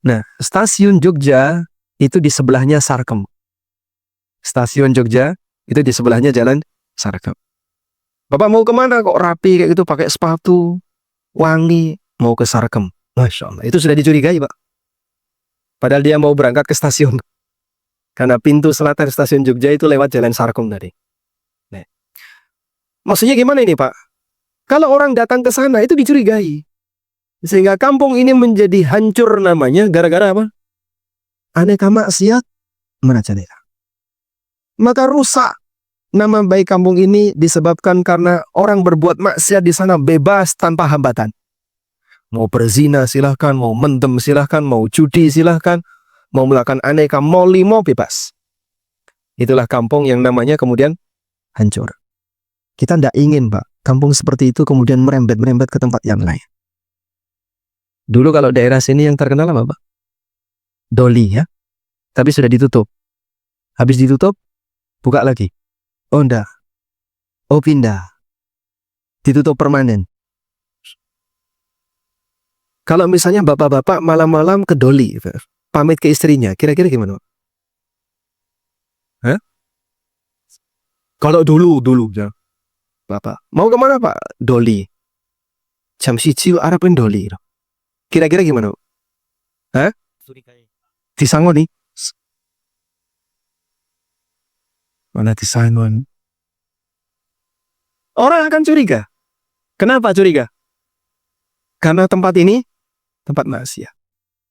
Nah, stasiun Jogja itu di sebelahnya Sarkem. Stasiun Jogja itu di sebelahnya Jalan Sarkem. Bapak mau kemana kok rapi kayak gitu, pakai sepatu, wangi, mau ke Sarkem. Masya Allah, itu sudah dicurigai, Pak. Padahal dia mau berangkat ke stasiun. Karena pintu selatan stasiun Jogja itu lewat Jalan Sarkem tadi. Nah, maksudnya gimana ini, Pak? Kalau orang datang ke sana itu dicurigai. Sehingga kampung ini menjadi hancur namanya gara-gara apa? Aneka maksiat merajalela. Maka rusak nama baik kampung ini disebabkan karena orang berbuat maksiat di sana bebas tanpa hambatan. Mau berzina silahkan, mau mendem silahkan, mau judi silahkan, mau melakukan aneka moli mau bebas. Itulah kampung yang namanya kemudian hancur. Kita tidak ingin, Pak, kampung seperti itu kemudian merembet-merembet ke tempat yang lain. Dulu kalau daerah sini yang terkenal apa, Pak? Doli ya. Tapi sudah ditutup. Habis ditutup, buka lagi. Oh enggak. Oh pindah. Ditutup permanen. Kalau misalnya bapak-bapak malam-malam ke Doli, pamit ke istrinya, kira-kira gimana? Hah? Kalau dulu ya. Bapak, mau kemana Pak? Doli. Jam siji arep Doli. Kira-kira gimana? Hah? Disangoni. Mana disangon? Orang akan curiga. Kenapa curiga? Karena tempat ini tempat maksiat.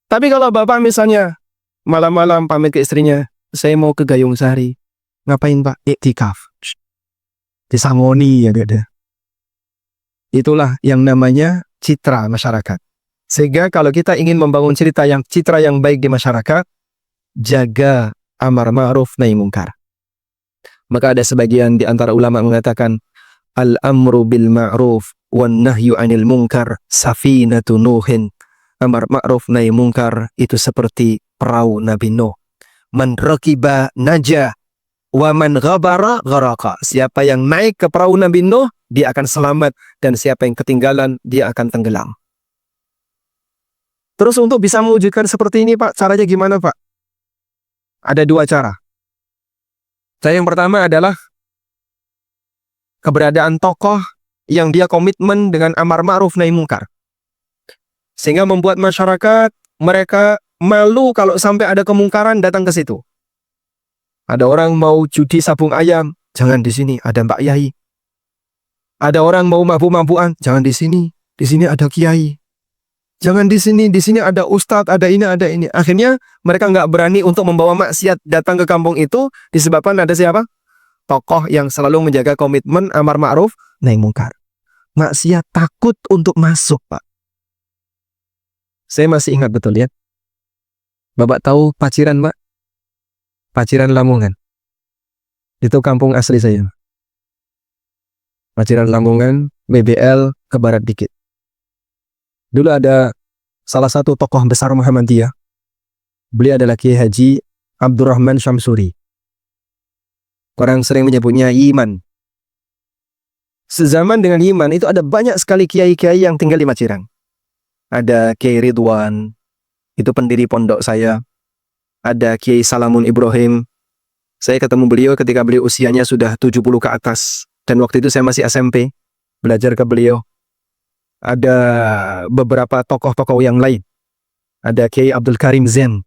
Tapi kalau bapak misalnya malam-malam pamit ke istrinya, saya mau ke Gayung Sari. Ngapain Pak? Iktikaf. Disangoni ya ada. Itulah yang namanya citra masyarakat. Sehingga kalau kita ingin membangun citra yang baik di masyarakat, jaga amar ma'ruf nahi mungkar. Maka ada sebagian di antara ulama mengatakan al-amru bil ma'ruf wan nahyu 'anil munkar safinatu nuhin. Amar ma'ruf nahi mungkar itu seperti perahu Nabi Nuh. Man raqiba najah wa man ghabara gharaka. Siapa yang naik ke perahu Nabi Nuh, dia akan selamat, dan siapa yang ketinggalan, dia akan tenggelam. Terus untuk bisa mewujudkan seperti ini, Pak, caranya gimana, Pak? Ada dua cara. Cara yang pertama adalah keberadaan tokoh yang dia komitmen dengan amar ma'ruf nahi mungkar. Sehingga membuat masyarakat mereka malu kalau sampai ada kemungkaran datang ke situ. Ada orang mau judi sabung ayam, jangan di sini, ada Mbak Yai. Ada orang mau mabuk-mabukan, jangan di sini ada Kiai. Jangan di sini ada Ustadz, ada ini. Akhirnya mereka nggak berani untuk membawa maksiat datang ke kampung itu disebabkan ada siapa? Tokoh yang selalu menjaga komitmen amar ma'ruf nahi mungkar. Maksiat takut untuk masuk, Pak. Saya masih ingat betul ya. Bapak tahu Paciran, Pak? Paciran Lamongan. Itu kampung asli saya. Maciran Lamongan, BBL ke barat dikit. Dulu ada salah satu tokoh besar Muhammadiyah. Beliau adalah Kiai Haji Abdurrahman Syamsuri. Orang sering menyebutnya Iman. Sezaman dengan Iman itu ada banyak sekali kiai-kiai yang tinggal di Maciran. Ada Kiai Ridwan, itu pendiri pondok saya. Ada Kiai Salamun Ibrahim. Saya ketemu beliau ketika beliau usianya sudah 70 ke atas. Dan waktu itu saya masih SMP, belajar ke beliau. Ada beberapa tokoh-tokoh yang lain. Ada Kiai Abdul Karim Zen.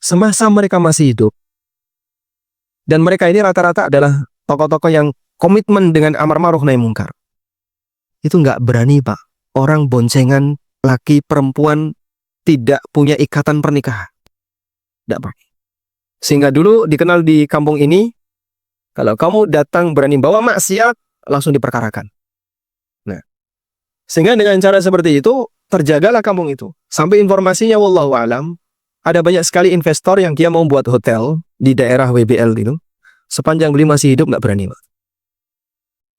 Semasa mereka masih hidup. Dan mereka ini rata-rata adalah tokoh-tokoh yang komitmen dengan amar ma'ruf nahi mungkar. Itu nggak berani, Pak. Orang boncengan, laki, perempuan, tidak punya ikatan pernikahan. Nggak berani. Sehingga dulu dikenal di kampung ini, kalau kamu datang berani bawa maksiat, langsung diperkarakan. Nah, sehingga dengan cara seperti itu, terjagalah kampung itu. Sampai informasinya, wallahu alam, ada banyak sekali investor yang dia mau buat hotel di daerah WBL itu. Sepanjang beliau masih hidup, nggak berani.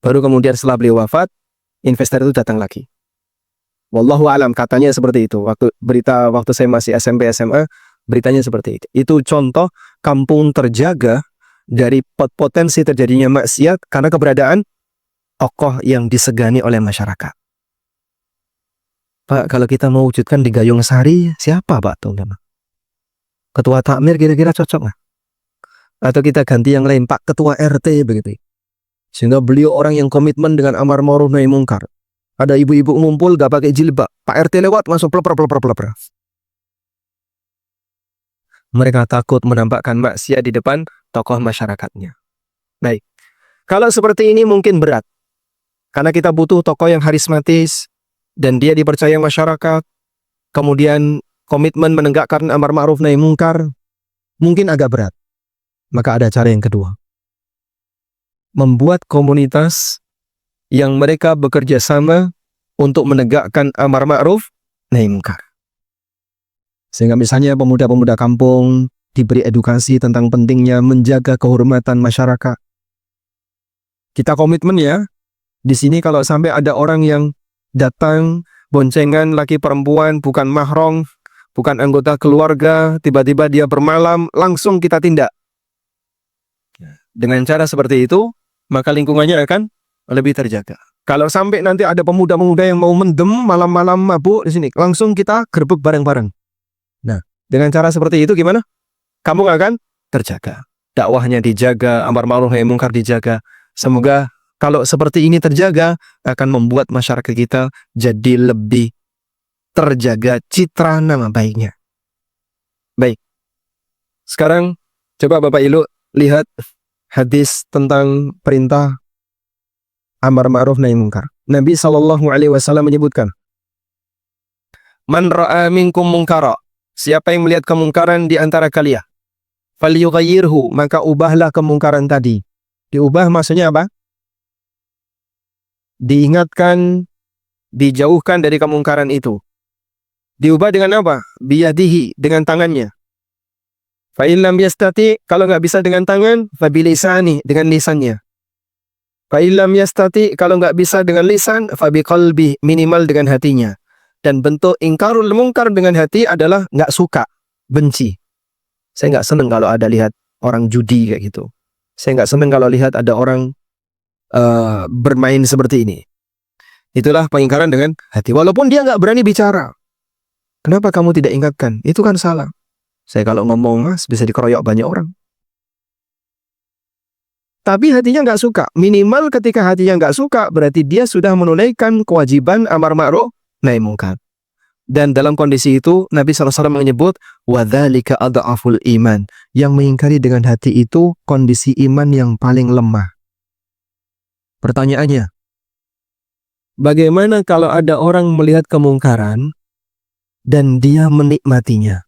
Baru kemudian setelah beliau wafat, investor itu datang lagi. Wallahu alam, katanya seperti itu. Waktu saya masih SMP, SMA, beritanya seperti itu. Itu contoh kampung terjaga dari potensi terjadinya maksiat karena keberadaan tokoh yang disegani oleh masyarakat. Pak, kalau kita mau wujudkan di Gayung Sari, siapa Pak? Ketua takmir kira-kira cocok nggak? Atau kita ganti yang lain, Pak Ketua RT begitu. Sehingga beliau orang yang komitmen dengan amar ma'ruf nahi mungkar. Ada ibu-ibu ngumpul gak pakai jilbab, Pak RT lewat langsung pleper. Mereka takut menampakkan maksiat di depan tokoh masyarakatnya. Baik, kalau seperti ini mungkin berat. Karena kita butuh tokoh yang karismatis, dan dia dipercaya masyarakat, kemudian komitmen menegakkan amar ma'ruf nahi mungkar, mungkin agak berat. Maka ada cara yang kedua. Membuat komunitas yang mereka bekerja sama untuk menegakkan amar ma'ruf nahi mungkar. Sehingga misalnya pemuda-pemuda kampung diberi edukasi tentang pentingnya menjaga kehormatan masyarakat. Kita komitmen ya, di sini kalau sampai ada orang yang datang boncengan laki perempuan bukan mahram, bukan anggota keluarga, tiba-tiba dia bermalam, langsung kita tindak. Dengan cara seperti itu, maka lingkungannya akan lebih terjaga. Kalau sampai nanti ada pemuda-pemuda yang mau mendem malam-malam mabuk di sini, langsung kita gerbek bareng-bareng. Nah, dengan cara seperti itu gimana? Kamu akan terjaga. Dakwahnya dijaga, amar ma'ruf nahi mungkar dijaga. Semoga kalau seperti ini terjaga, akan membuat masyarakat kita jadi lebih terjaga citra nama baiknya. Baik. Sekarang coba Bapak Ilu lihat hadis tentang perintah amar ma'ruf nahi mungkar. Nabi SAW menyebutkan, Man ra'a minkum mungkara, siapa yang melihat kemungkaran di antara kalian, falyughayyirhu, maka ubahlah kemungkaran tadi. Diubah maksudnya apa? Diingatkan, dijauhkan dari kemungkaran itu. Diubah dengan apa? Biyadihi, dengan tangannya. Fa in lam yastati, kalau nggak bisa dengan tangan, fa bilisani, dengan lisannya. Fa in lam yastati, kalau nggak bisa dengan lisan, fa biqalbi, minimal dengan hatinya. Dan bentuk ingkarul mungkar dengan hati adalah nggak suka, benci. Saya nggak seneng kalau ada lihat orang judi kayak gitu. Saya nggak seneng kalau lihat ada orang bermain seperti ini. Itulah pengingkaran dengan hati. Walaupun dia nggak berani bicara. Kenapa kamu tidak ingatkan? Itu kan salah. Saya kalau ngomong, Mas, bisa dikeroyok banyak orang. Tapi hatinya nggak suka. Minimal ketika hatinya nggak suka, berarti dia sudah menunaikan kewajiban amar ma'ruf nahi mungkar. Dan dalam kondisi itu, Nabi SAW menyebut, وَذَلِكَ أَضْعَفُ الْإِيمَانِ. Yang mengingkari dengan hati itu, kondisi iman yang paling lemah. Pertanyaannya, bagaimana kalau ada orang melihat kemungkaran dan dia menikmatinya?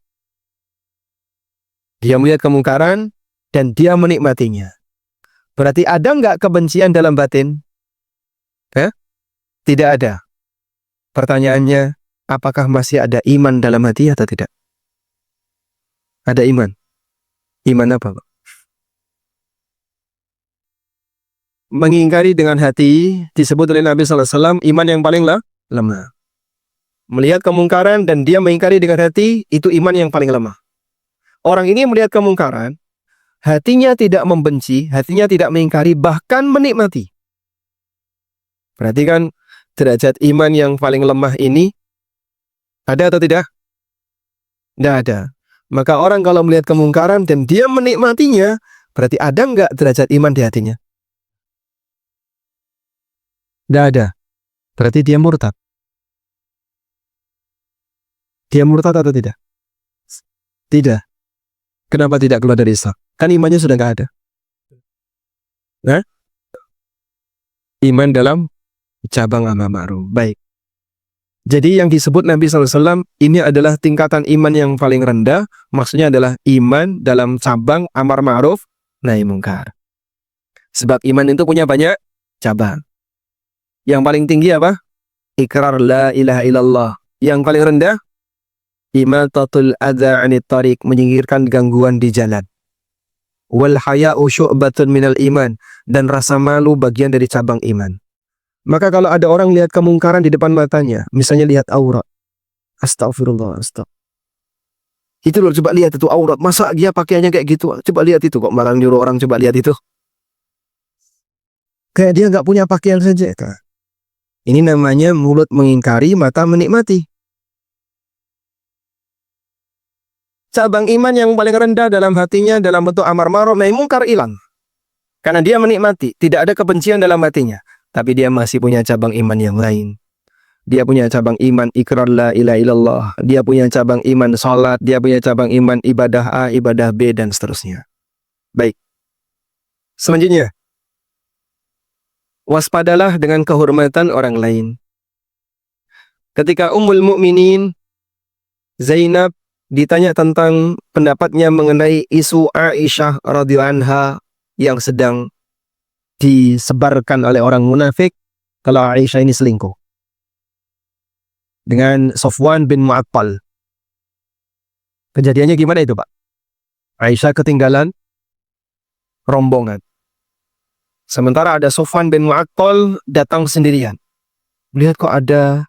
Dia melihat kemungkaran dan dia menikmatinya. Berarti ada nggak kebencian dalam batin? Tidak ada. Pertanyaannya, apakah masih ada iman dalam hati atau tidak? Ada iman. Iman apa, Pak? mengingkari dengan hati disebut oleh Nabi sallallahu alaihi wasallam iman yang paling lemah. Melihat kemungkaran dan dia mengingkari dengan hati, itu iman yang paling lemah. Orang ini melihat kemungkaran, hatinya tidak membenci, hatinya tidak mengingkari, bahkan menikmati. Perhatikan derajat iman yang paling lemah ini ada atau tidak? Tidak ada. Maka orang kalau melihat kemungkaran dan dia menikmatinya, berarti ada nggak derajat iman di hatinya? Tidak ada. Berarti dia murtad. Dia murtad atau tidak? Tidak. Kenapa tidak keluar dari Islam? Kan imannya sudah nggak ada. Nah, iman dalam cabang amar ma'ruf. Baik. Jadi yang disebut Nabi SAW ini adalah tingkatan iman yang paling rendah. Maksudnya adalah iman dalam cabang amar ma'ruf nahi mungkar. Sebab iman itu punya banyak cabang. Yang paling tinggi apa? Iqrar la ilaha illallah. Yang paling rendah imatatul adza 'anit thariq, menyingkirkan gangguan di jalan. Wal haya'u syu'batun minal iman, dan rasa malu bagian dari cabang iman. Maka kalau ada orang lihat kemungkaran di depan matanya, misalnya lihat aurat, astagfirullah, itu loh, coba lihat itu aurat, masa dia pakaiannya kayak gitu, coba lihat itu, kok malah nyuruh orang coba lihat itu. Kayak dia nggak punya pakaian saja. Ini namanya mulut mengingkari, mata menikmati. Cabang iman yang paling rendah dalam hatinya dalam bentuk amar ma'ruf nahi mungkar hilang. Karena dia menikmati, tidak ada kebencian dalam hatinya. Tapi dia masih punya cabang iman yang lain. Dia punya cabang iman iqrar la ilaha illallah. Dia punya cabang iman salat. Dia punya cabang iman ibadah A, ibadah B, dan seterusnya. Baik. Selanjutnya, waspadalah dengan kehormatan orang lain. Ketika Ummul Mukminin Zainab ditanya tentang pendapatnya mengenai isu Aisyah radhiyallahu anha yang sedang disebarkan oleh orang munafik kalau Aisyah ini selingkuh dengan Safwan bin Mu'attal. Kejadiannya gimana itu, Pak? Aisyah ketinggalan rombongan. Sementara ada Safwan bin Mu'attal datang sendirian. Melihat kok ada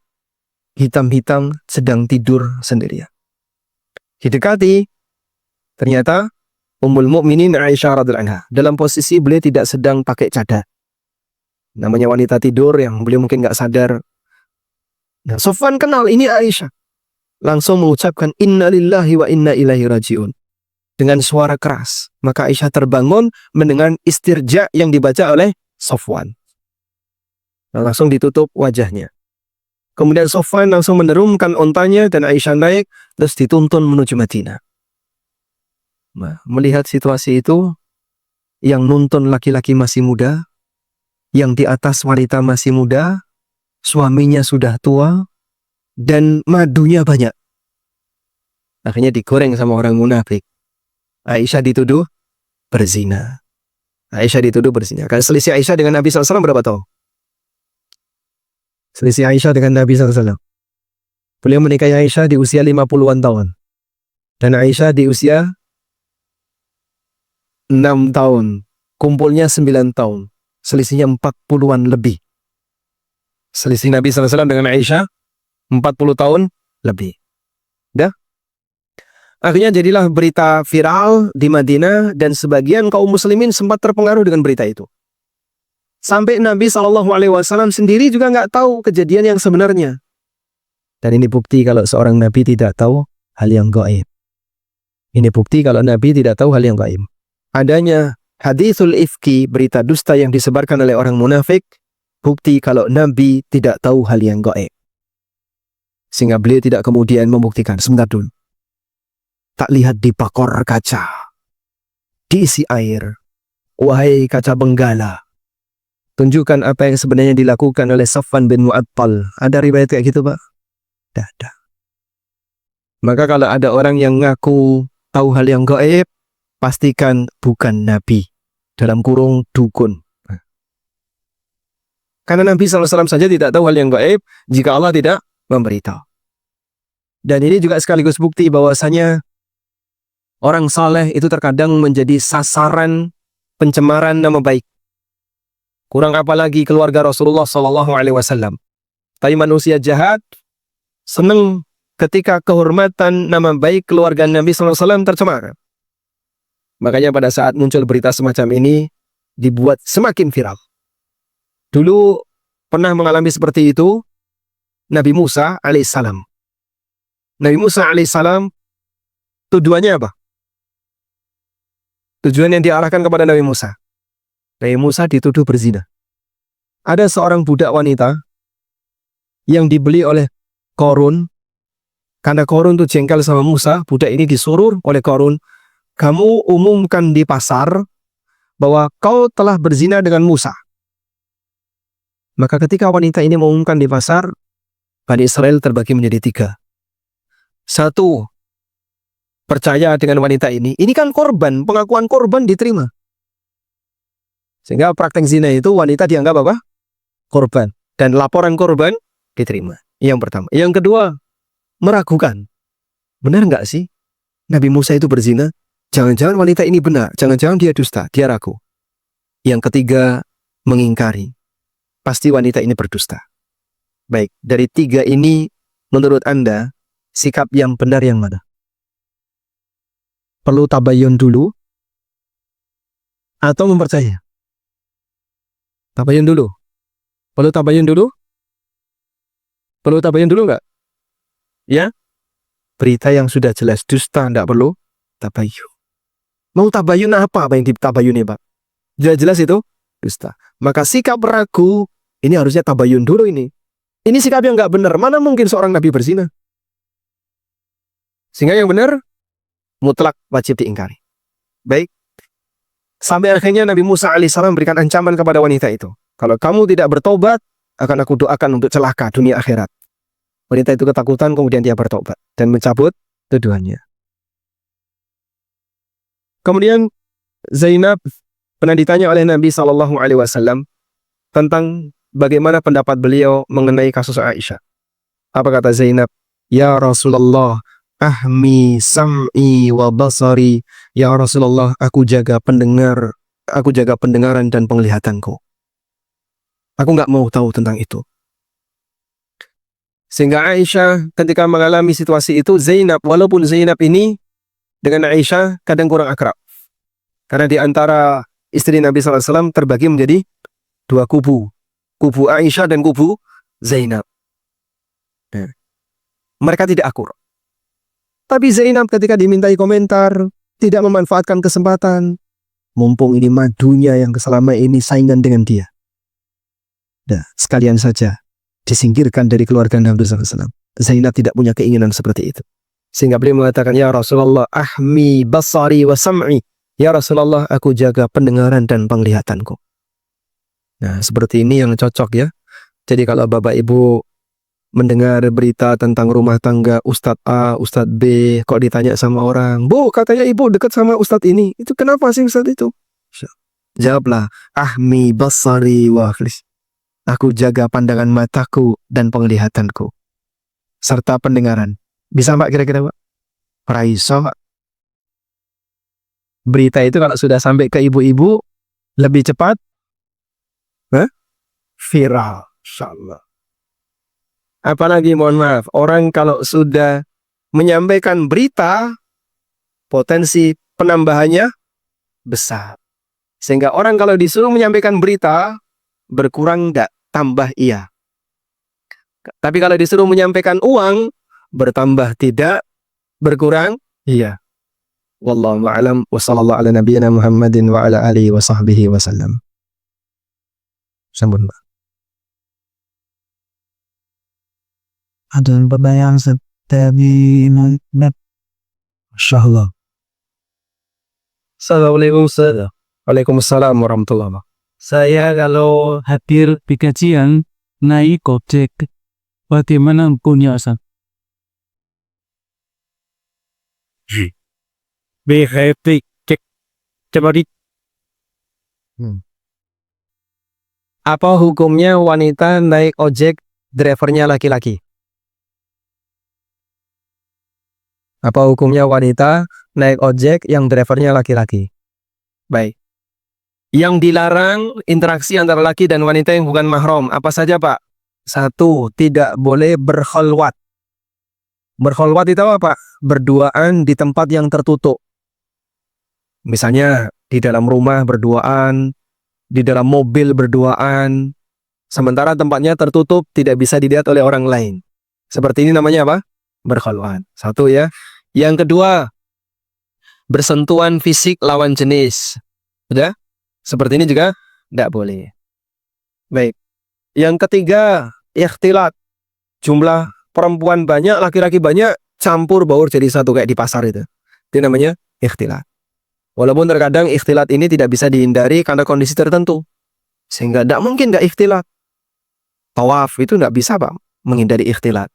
hitam-hitam sedang tidur sendirian. Didekati, ternyata Ummul Mukminin Aisyah radhiyallahu anha dalam posisi beliau tidak sedang pakai cadar. Namanya wanita tidur yang beliau mungkin nggak sadar. Nah, Safwan kenal ini Aisyah. Langsung mengucapkan inna lillahi wa inna ilaihi raji'un dengan suara keras. Maka Aisyah terbangun mendengar istirja yang dibaca oleh Safwan. Nah, langsung ditutup wajahnya. Kemudian Safwan langsung menurunkan ontanya dan Aisyah naik, terus dituntun menuju Madinah. Nah, melihat situasi itu, yang nuntun laki-laki masih muda, yang di atas wanita masih muda, suaminya sudah tua, dan madunya banyak. Akhirnya digoreng sama orang munafik. Aisyah dituduh berzina. Aisyah dituduh berzina. Kan selisih Aisyah dengan Nabi SAW berapa tahun? Selisih Aisyah dengan Nabi SAW. Beliau menikahi Aisyah di usia 50-an tahun. Dan Aisyah di usia 6 tahun. Kumpulnya 9 tahun. Selisihnya 40-an lebih. Selisih Nabi SAW dengan Aisyah 40 tahun lebih. Dah? Akhirnya jadilah berita viral di Madinah dan sebagian kaum muslimin sempat terpengaruh dengan berita itu. Sampai Nabi SAW sendiri juga nggak tahu kejadian yang sebenarnya. Dan ini bukti kalau seorang Nabi tidak tahu hal yang gaib. Ini bukti kalau Nabi tidak tahu hal yang gaib. Adanya haditsul ifki, berita dusta yang disebarkan oleh orang munafik, bukti kalau Nabi tidak tahu hal yang gaib. Sehingga beliau tidak kemudian membuktikan. Sebentar dulu. Tak lihat di pakor kaca, diisi air. Wahai kaca benggala, tunjukkan apa yang sebenarnya dilakukan oleh Safwan bin Mu'attal. Ada riwayat kayak gitu, Pak? Tidak ada. Maka kalau ada orang yang ngaku tahu hal yang gaib, pastikan bukan Nabi. Dalam kurung dukun. Karena Nabi SAW saja tidak tahu hal yang gaib jika Allah tidak memberitahu. Dan ini juga sekaligus bukti bahwasanya orang saleh itu terkadang menjadi sasaran pencemaran nama baik. Kurang apalagi keluarga Rasulullah Shallallahu Alaihi Wasallam. Tapi manusia jahat senang ketika kehormatan nama baik keluarga Nabi Sallallahu Alaihi Wasallam tercemar. Makanya pada saat muncul berita semacam ini dibuat semakin viral. Dulu pernah mengalami seperti itu Nabi Musa alaihissalam. Nabi Musa alaihissalam tujuannya apa? Tujuan yang diarahkan kepada Nabi Musa. Nabi Musa dituduh berzina. Ada seorang budak wanita yang dibeli oleh Qarun. Karena Qarun itu jengkel sama Musa, budak ini disuruh oleh Qarun, kamu umumkan di pasar bahwa kau telah berzina dengan Musa. Maka ketika wanita ini mengumumkan di pasar, Bani Israel terbagi menjadi 3. Satu, percaya dengan wanita ini kan korban, pengakuan korban diterima. Sehingga praktek zina itu wanita dianggap apa? Korban. Dan laporan korban diterima. Yang pertama. Yang kedua, meragukan. Benar nggak sih Nabi Musa itu berzina? Jangan-jangan wanita ini benar. Jangan-jangan dia dusta. Dia ragu. Yang ketiga, mengingkari. Pasti wanita ini berdusta. Baik, dari 3 ini menurut Anda sikap yang benar yang mana? Perlu tabayun dulu atau mempercaya? Tabayun dulu. Perlu tabayun dulu? Perlu tabayun dulu nggak? Ya? Berita yang sudah jelas dusta nggak perlu tabayun. Mau tabayun apa yang ditabayuni, Pak? Jelas-jelas itu dusta. Maka sikap ragu ini harusnya tabayun dulu ini. Ini sikap yang nggak benar. Mana mungkin seorang Nabi berzina? Sehingga yang benar mutlak wajib diingkari. Baik. Sampai akhirnya Nabi Musa alaihissalam memberikan ancaman kepada wanita itu. Kalau kamu tidak bertobat, akan aku doakan untuk celaka dunia akhirat. Wanita itu ketakutan, kemudian dia bertobat dan mencabut tuduhannya. Kemudian Zainab pernah ditanya oleh Nabi Shallallahu Alaihi Wasallam tentang bagaimana pendapat beliau mengenai kasus Aisyah. Apa kata Zainab? Ya Rasulullah, ahmi sam'i wa basari. Ya Rasulullah, aku jaga pendengaran dan penglihatanku. Aku nggak mau tahu tentang itu. Sehingga Aisyah ketika mengalami situasi itu, Zainab, walaupun Zainab ini dengan Aisyah kadang kurang akrab. Karena di antara istri Nabi SAW terbagi menjadi 2 kubu. Kubu Aisyah dan kubu Zainab. Mereka tidak akur. Tapi Zainab ketika dimintai komentar, tidak memanfaatkan kesempatan. Mumpung ini madunya yang selama ini saingan dengan dia. Nah, sekalian saja disingkirkan dari keluarga Nabi SAW. Zainab tidak punya keinginan seperti itu. Sehingga beliau mengatakan, ya Rasulullah, ahmi basari wa sam'i. Ya Rasulullah, aku jaga pendengaran dan penglihatanku. Nah, seperti ini yang cocok ya. Jadi kalau Bapak Ibu mendengar berita tentang rumah tangga Ustadz A, Ustadz B, kok ditanya sama orang, Bu, katanya ibu dekat sama Ustadz ini. Itu kenapa sih Ustadz itu? Jawablah, ahmi basari wa akhlis. Aku jaga pandangan mataku dan penglihatanku. Serta pendengaran. Bisa Pak kira-kira Pak? Raiso Pak. Berita itu kalau sudah sampai ke ibu-ibu, lebih cepat viral. Insyaallah. Apalagi mohon maaf, orang kalau sudah menyampaikan berita, potensi penambahannya besar. Sehingga orang kalau disuruh menyampaikan berita, berkurang enggak, tambah iya. Tapi kalau disuruh menyampaikan uang, bertambah tidak, berkurang iya. Wallahu a'lam wa sallallahu ala nabiyyina Muhammadin wa ala alihi wa sahbihi wa sallam. Sambung Pak. Ada pertanyaan dari Masya Allah. Assalamualaikum warahmatullahi wabarakatuh. Waalaikumsalam warahmatullahi wabarakatuh. Saya kalau hadir di kajian naik Gojek, bagaimana hukumnya Ustaz? Apa hukumnya wanita naik ojek drivernya laki-laki? Apa hukumnya wanita naik ojek yang drivernya laki-laki? Baik. Yang dilarang interaksi antara laki dan wanita yang bukan mahram. Apa saja, Pak? 1. Tidak boleh berkhalwat. Berkhalwat itu apa? Berduaan di tempat yang tertutup. Misalnya di dalam rumah berduaan, di dalam mobil berduaan, sementara tempatnya tertutup tidak bisa dilihat oleh orang lain. Seperti ini namanya apa? Berkhalwat. 1 ya. Yang kedua, bersentuhan fisik lawan jenis. Sudah? Seperti ini juga tidak boleh. Baik. Yang ketiga, ikhtilat. Jumlah perempuan banyak, laki-laki banyak, campur baur jadi satu kayak di pasar itu. Itu namanya ikhtilat. Walaupun terkadang ikhtilat ini tidak bisa dihindari karena kondisi tertentu. Sehingga tidak mungkin nggak ikhtilat. Tawaf itu nggak bisa, Pak, menghindari ikhtilat.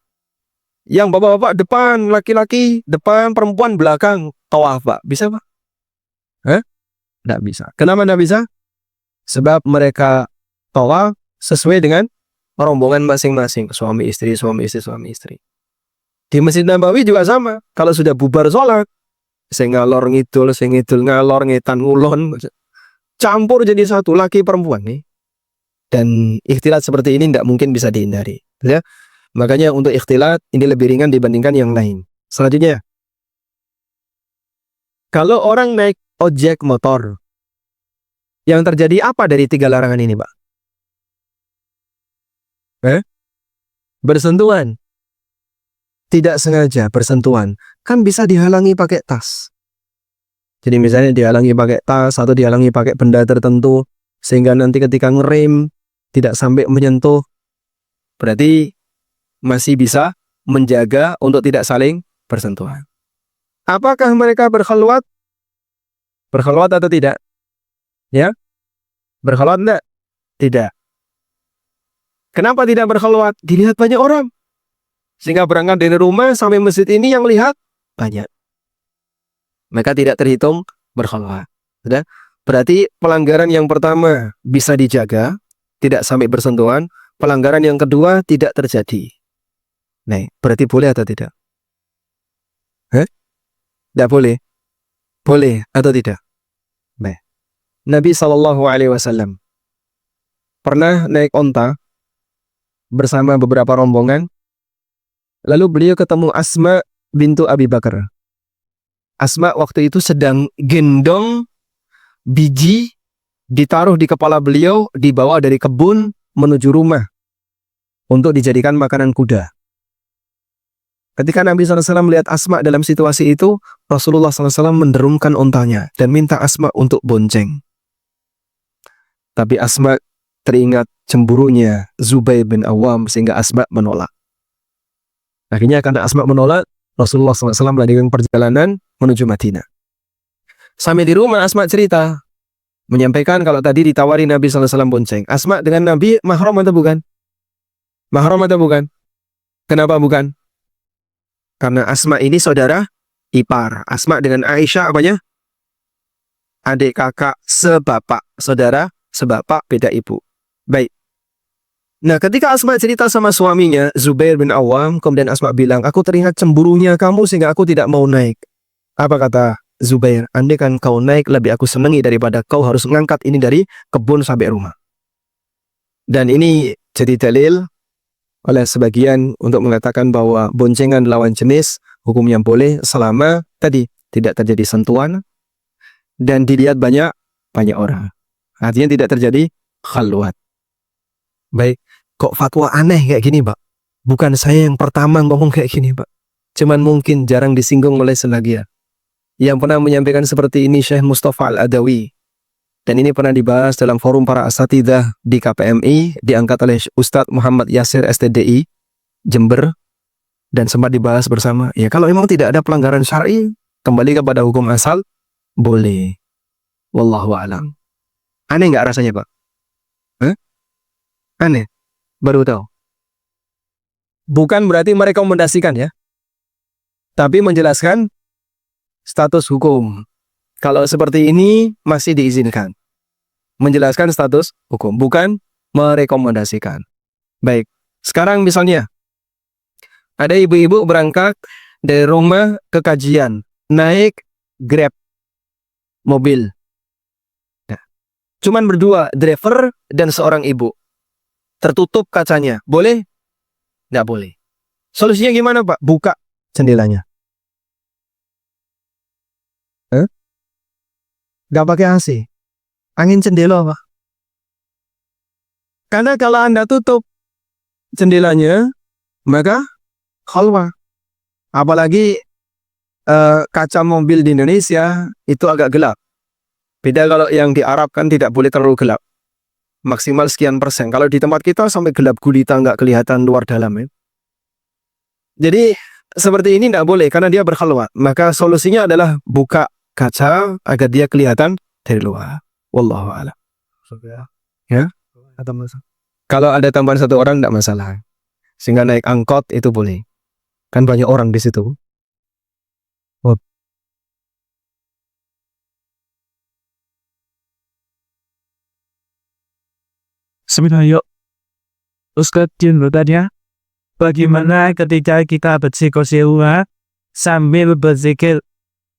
Yang bapak-bapak depan, laki-laki depan, perempuan belakang, tawaf, Pak. Bisa, Pak? Tidak bisa. Kenapa tidak bisa? Sebab mereka tawaf sesuai dengan rombongan masing-masing. Suami istri, suami istri, suami istri. Di Masjid Nabawi juga sama. Kalau sudah bubar sholat, saya ngalor ngidul, saya ngidul ngalor, ngetan ngulon, campur jadi satu, laki perempuan nih. Dan ikhtilat seperti ini tidak mungkin bisa dihindari. Ya? Makanya untuk ikhtilat ini lebih ringan dibandingkan yang lain. Selanjutnya, kalau orang naik ojek motor, yang terjadi apa dari 3 larangan ini, Pak? Bersentuhan. Tidak sengaja bersentuhan. Kan bisa dihalangi pakai tas. Jadi misalnya dihalangi pakai tas atau dihalangi pakai benda tertentu, sehingga nanti ketika ngerem tidak sampai menyentuh, berarti masih bisa menjaga untuk tidak saling bersentuhan. Apakah mereka berkhalwat? Berkhalwat atau tidak? Ya? Berkhalwat enggak? Tidak. Kenapa tidak berkhalwat? Dilihat banyak orang. Sehingga berangkat dari rumah sampai masjid ini yang lihat banyak. Maka tidak terhitung berkhalwat. Sudah? Berarti pelanggaran yang pertama bisa dijaga, tidak sampai bersentuhan. Pelanggaran yang kedua tidak terjadi. Nah, berarti boleh atau tidak? Tidak boleh. Boleh atau tidak? Nah, Nabi SAW pernah naik onta bersama beberapa rombongan. Lalu beliau ketemu Asma bintu Abi Bakar. Asma waktu itu sedang gendong biji ditaruh di kepala beliau, dibawa dari kebun menuju rumah untuk dijadikan makanan kuda. Ketika Nabi SAW melihat Asma dalam situasi itu, Rasulullah SAW menderungkan ontanya dan minta Asma untuk bonceng. Tapi Asma teringat cemburunya Zubair bin Awam sehingga Asma menolak. Akhirnya karena Asma menolak, Rasulullah SAW melanjutkan perjalanan menuju Madinah. Sampai di rumah Asma cerita, menyampaikan kalau tadi ditawari Nabi SAW bonceng. Asma dengan Nabi mahram atau bukan? Mahram atau bukan? Kenapa bukan? Karena Asma ini saudara ipar. Asma dengan Aisyah apanya? Adik kakak sebapak. Saudara sebapak beda ibu. Baik. Nah, ketika Asma cerita sama suaminya, Zubair bin Awam, kemudian Asma bilang, aku teringat cemburunya kamu sehingga aku tidak mau naik. Apa kata Zubair? Andai kan kau naik, lebih aku senangi daripada kau harus mengangkat ini dari kebun sampai rumah. Dan ini jadi dalil oleh sebagian untuk mengatakan bahwa boncengan lawan jenis hukumnya boleh selama tadi tidak terjadi sentuhan dan dilihat banyak orang. Artinya tidak terjadi khalwat. Baik, kok fatwa aneh kayak gini, Pak? Bukan saya yang pertama ngomong kayak gini, Pak. Cuman mungkin jarang disinggung oleh sebagian. Yang pernah menyampaikan seperti ini Syekh Mustafa Al-Adawi. Dan ini pernah dibahas dalam forum para asatidzah di KPMI, diangkat oleh Ustadz Muhammad Yasir STDI, Jember, dan sempat dibahas bersama. Ya kalau memang tidak ada pelanggaran syar'i, kembali kepada hukum asal, boleh. Wallahu a'lam. Aneh nggak rasanya, Pak? Aneh? Baru tahu. Bukan berarti merekomendasikan ya, tapi menjelaskan status hukum. Kalau seperti ini masih diizinkan. Menjelaskan status hukum, bukan merekomendasikan. Baik, sekarang misalnya ada ibu-ibu berangkat dari rumah ke kajian, naik Grab mobil. Nah, Cuman berdua, driver dan seorang ibu. Tertutup kacanya. Boleh? Nggak boleh. Solusinya gimana, Pak? Buka jendelanya. Nggak pakai AC. Angin jendela, Pak. Karena kalau Anda tutup jendelanya, maka khalwah. Apalagi kaca mobil di Indonesia itu agak gelap. Beda kalau yang di Arab kan tidak boleh terlalu gelap. Maksimal sekian persen. Kalau di tempat kita sampai gelap gulita, nggak kelihatan luar dalam. Ya. Jadi seperti ini tidak boleh karena dia berkhalwat. Maka solusinya adalah buka kaca agar dia kelihatan dari luar. Wallahu a'lam. Ya. Kalau ada tambahan satu orang tidak masalah. Sehingga naik angkot itu boleh. Kan banyak orang di situ. Sebenarnya, Ustadz Jin bertanya, bagaimana ketika kita berzikir sambil berzikir,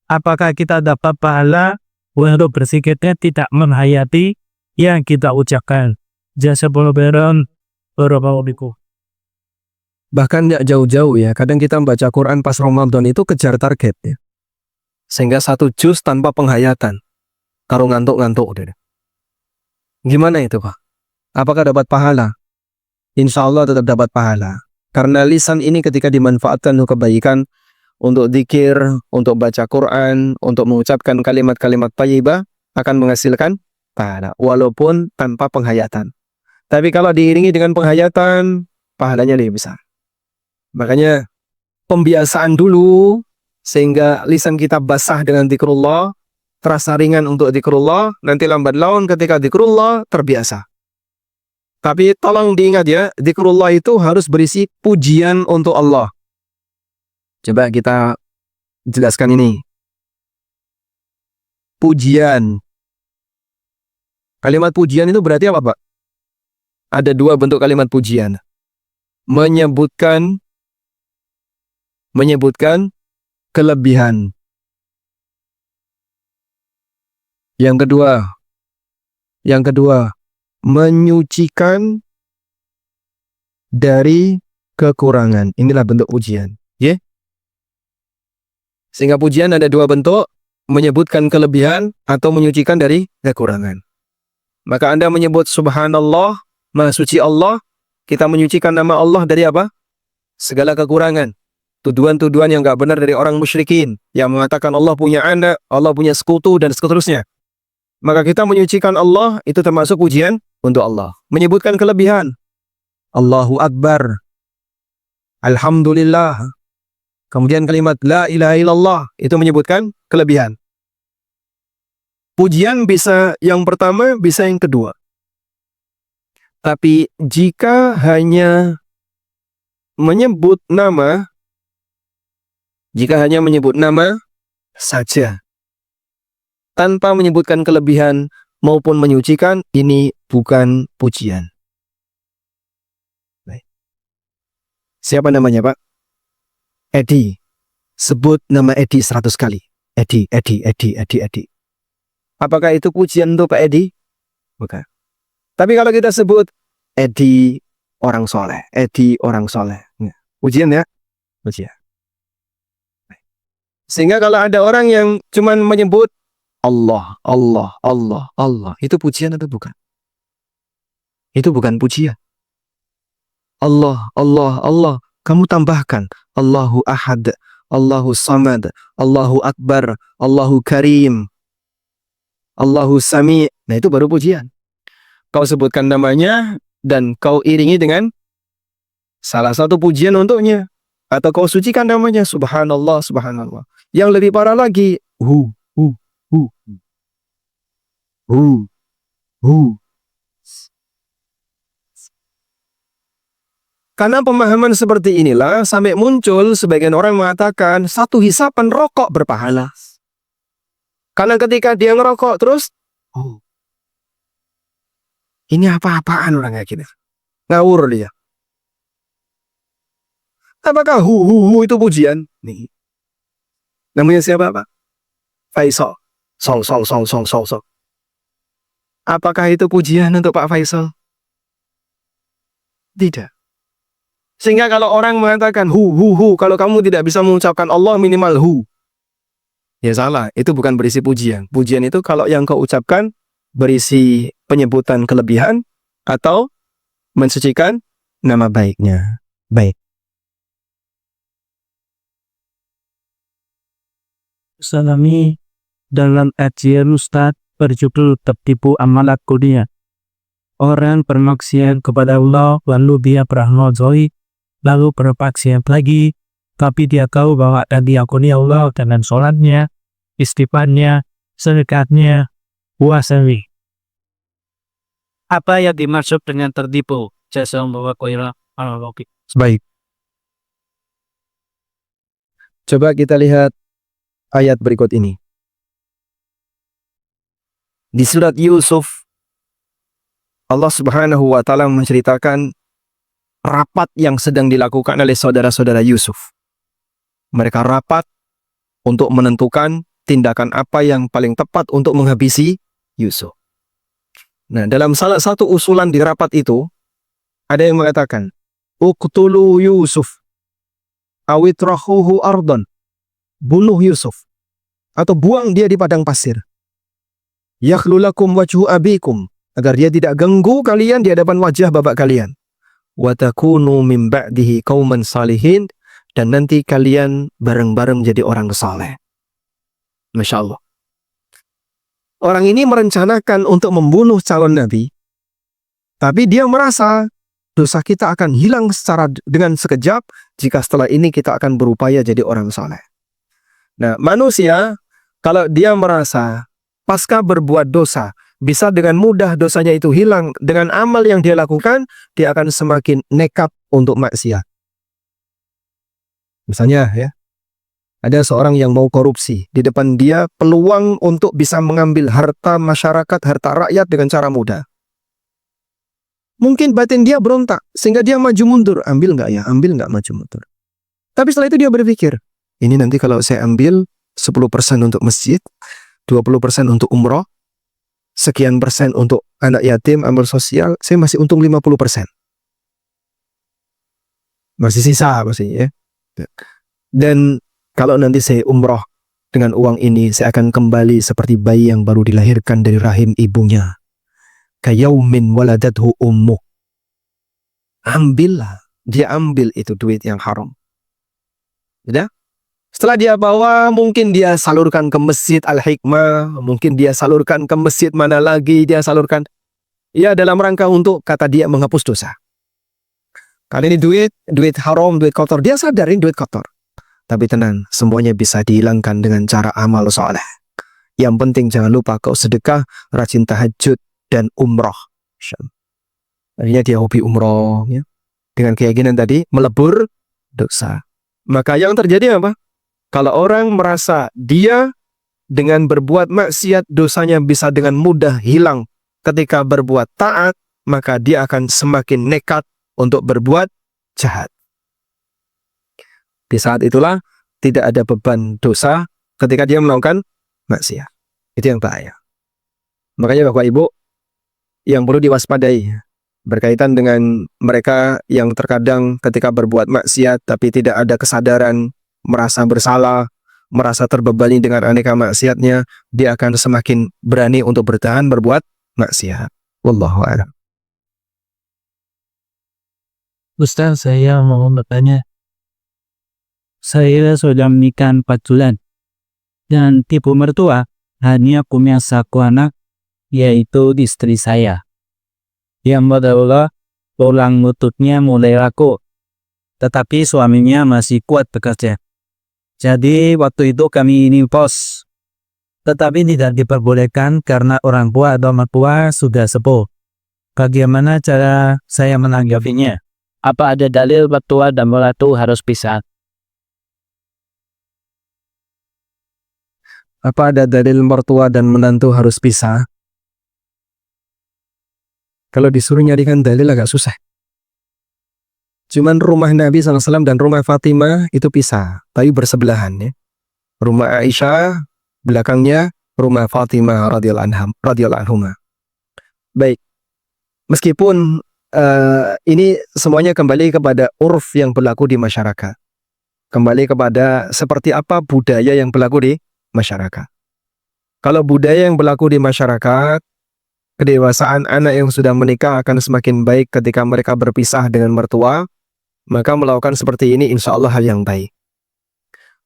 apakah kita dapat pahala walau berzikirnya tidak menghayati yang kita ucapkan? Jasa pelajaran Barakallahu. Bahkan tidak jauh-jauh ya. Kadang kita membaca Quran pas Ramadan itu kejar target ya. Sehingga 1 juz tanpa penghayatan. Kalau ngantuk-ngantuk udah. Gimana itu, Pak? Apakah dapat pahala? Insya Allah tetap dapat pahala. Karena lisan ini ketika dimanfaatkan untuk kebaikan, untuk zikir, untuk baca Quran, untuk mengucapkan kalimat-kalimat thayyibah, akan menghasilkan pahala. Walaupun tanpa penghayatan. Tapi kalau diiringi dengan penghayatan, pahalanya lebih besar. Makanya pembiasaan dulu, sehingga lisan kita basah dengan zikrullah, terasa ringan untuk zikrullah, nanti lambat laun ketika zikrullah terbiasa. Tapi tolong diingat ya, zikrullah itu harus berisi pujian untuk Allah. Coba kita jelaskan ini. Pujian. Kalimat pujian itu berarti apa, Pak? Ada 2 bentuk kalimat pujian. Menyebutkan kelebihan. Yang kedua, menyucikan dari kekurangan. Inilah bentuk pujian. Ya? Sehingga pujian ada 2 bentuk, menyebutkan kelebihan atau menyucikan dari kekurangan. Maka Anda menyebut subhanallah, maha suci Allah, kita menyucikan nama Allah dari apa? Segala kekurangan. Tuduhan-tuduhan yang enggak benar dari orang musyrikin yang mengatakan Allah punya anak, Allah punya sekutu dan seterusnya. Maka kita menyucikan Allah itu termasuk pujian untuk Allah. Menyebutkan kelebihan. Allahu Akbar. Alhamdulillah. Kemudian kalimat la ilaha illallah itu menyebutkan kelebihan. Pujian bisa yang pertama, bisa yang kedua. Tapi jika hanya menyebut nama saja, tanpa menyebutkan kelebihan maupun menyucikan, ini bukan pujian. Baik. Siapa namanya, Pak? Edi. Sebut nama Edi 100 kali. Edi. Apakah itu pujian untuk Pak Edi? Bukan. Tapi kalau kita sebut Edi orang soleh, pujian ya, pujian. Sehingga kalau ada orang yang cuma menyebut Allah, itu pujian atau bukan? Itu bukan pujian. Allah. Kamu tambahkan Allahu Ahad, Allahu Samad, Allahu Akbar, Allahu Karim, Allahu Sami'. Nah itu baru pujian. Kau sebutkan namanya dan kau iringi dengan salah satu pujian untuknya. Atau kau sucikan namanya, subhanallah. Yang lebih parah lagi, hu. Karena pemahaman seperti inilah sampai muncul sebagian orang mengatakan 1 hisapan rokok berpahala. Karena ketika dia ngerokok terus, ini apa-apaan orang kayak gini. Ngawur dia. Apakah hu itu pujian? Nih. Namanya siapa, Pak? Faisal. Sol. Apakah itu pujian untuk Pak Faisal? Tidak. Sehingga kalau orang mengatakan hu, kalau kamu tidak bisa mengucapkan Allah minimal hu. Ya salah, itu bukan berisi pujian. Pujian itu kalau yang kau ucapkan berisi penyebutan kelebihan atau mensucikan nama baiknya. Baik. Salami dalam kajian Ustadz berjudul Tertipu Amalat Dunia. Orang bermaksiat kepada Allah lalu dia berahmadzoi, lalu bermaksiat lagi, tapi dia tahu bahwa akan diampuni Allah dengan sholatnya, istighfarnya, sedekahnya, puasanya. Apa yang dimaksud dengan tertipu? Jasa membawa koira analogi. Baik. Coba kita lihat ayat berikut ini. Di surat Yusuf, Allah Subhanahu wa Ta'ala menceritakan rapat yang sedang dilakukan oleh saudara-saudara Yusuf. Mereka rapat untuk menentukan tindakan apa yang paling tepat untuk menghabisi Yusuf. Nah, dalam salah satu usulan di rapat itu, ada yang mengatakan, uqtulu Yusuf, awitrahuhu ardon, bunuh Yusuf, atau buang dia di padang pasir. Yakhlulakum wajhu abikum, agar dia tidak ganggu kalian di hadapan wajah bapak kalian. Wa takunu min ba'dihi qauman salihin, dan nanti kalian bareng-bareng menjadi orang saleh. Masya Allah. Orang ini merencanakan untuk membunuh calon nabi, tapi dia merasa dosa kita akan hilang dengan sekejap jika setelah ini kita akan berupaya jadi orang saleh. Nah, manusia kalau dia merasa pasca berbuat dosa bisa dengan mudah dosanya itu hilang dengan amal yang dia lakukan, dia akan semakin nekat untuk maksiat. Misalnya ya, ada seorang yang mau korupsi, di depan dia peluang untuk bisa mengambil harta masyarakat, harta rakyat dengan cara mudah. Mungkin batin dia berontak, sehingga dia maju mundur. Ambil nggak ya? Ambil nggak maju mundur? Tapi setelah itu dia berpikir, ini nanti kalau saya ambil 10% untuk masjid, 20% untuk umroh, sekian persen untuk anak yatim, amal sosial, saya masih untung 50%. Masih sisa masih ya. Dan kalau nanti saya umroh dengan uang ini, saya akan kembali seperti bayi yang baru dilahirkan dari rahim ibunya. Kayaumin waladathu ummuh. Ambillah. Dia ambil itu duit yang haram. Sudah? Setelah dia bawa, mungkin dia salurkan ke masjid Al-Hikmah, mungkin dia salurkan ke masjid mana lagi, dia salurkan. Ya, dalam rangka untuk, kata dia, menghapus dosa. Kali ini duit haram, duit kotor. Dia sadar ini duit kotor. Tapi tenang, semuanya bisa dihilangkan dengan cara amal soleh. Yang penting jangan lupa kau sedekah, rajin tahajud, dan umroh. Akhirnya dia hobi umroh. Ya. Dengan keyakinan tadi, melebur dosa. Maka yang terjadi apa? Kalau orang merasa dia dengan berbuat maksiat, dosanya bisa dengan mudah hilang. Ketika berbuat taat, maka dia akan semakin nekat untuk berbuat jahat. Di saat itulah tidak ada beban dosa ketika dia melakukan maksiat. Itu yang bahaya. Makanya Bapak Ibu, yang perlu diwaspadai berkaitan dengan mereka yang terkadang ketika berbuat maksiat tapi tidak ada kesadaran, merasa bersalah, merasa terbebani dengan aneka maksiatnya, dia akan semakin berani untuk bertahan berbuat maksiat. Wallahu a'lam. Ustaz, saya mau bertanya. Saya sudah menikah 4 bulan dan tipu mertua hanya punya satu anak, yaitu istri saya. Yang berdaulat tulang lututnya mulai rapuh, tetapi suaminya masih kuat bekerja. Jadi waktu itu kami ini pos, tetapi tidak diperbolehkan karena orang tua atau mertua sudah sepuh. Bagaimana cara saya menanggapinya? Apa ada dalil mertua dan mertua harus pisah? Apa ada dalil mertua dan menantu harus pisah? Kalau disuruh nyarikan dalil agak susah. Cuman rumah Nabi SAW dan rumah Fatimah itu pisah, tapi bersebelahan ya. Rumah Aisyah, belakangnya rumah Fatimah radhiyallahu anha. Baik. Meskipun ini semuanya kembali kepada urf yang berlaku di masyarakat. Kembali kepada seperti apa budaya yang berlaku di masyarakat. Kalau budaya yang berlaku di masyarakat, kedewasaan anak yang sudah menikah akan semakin baik ketika mereka berpisah dengan mertua, maka melakukan seperti ini insya Allah hal yang baik.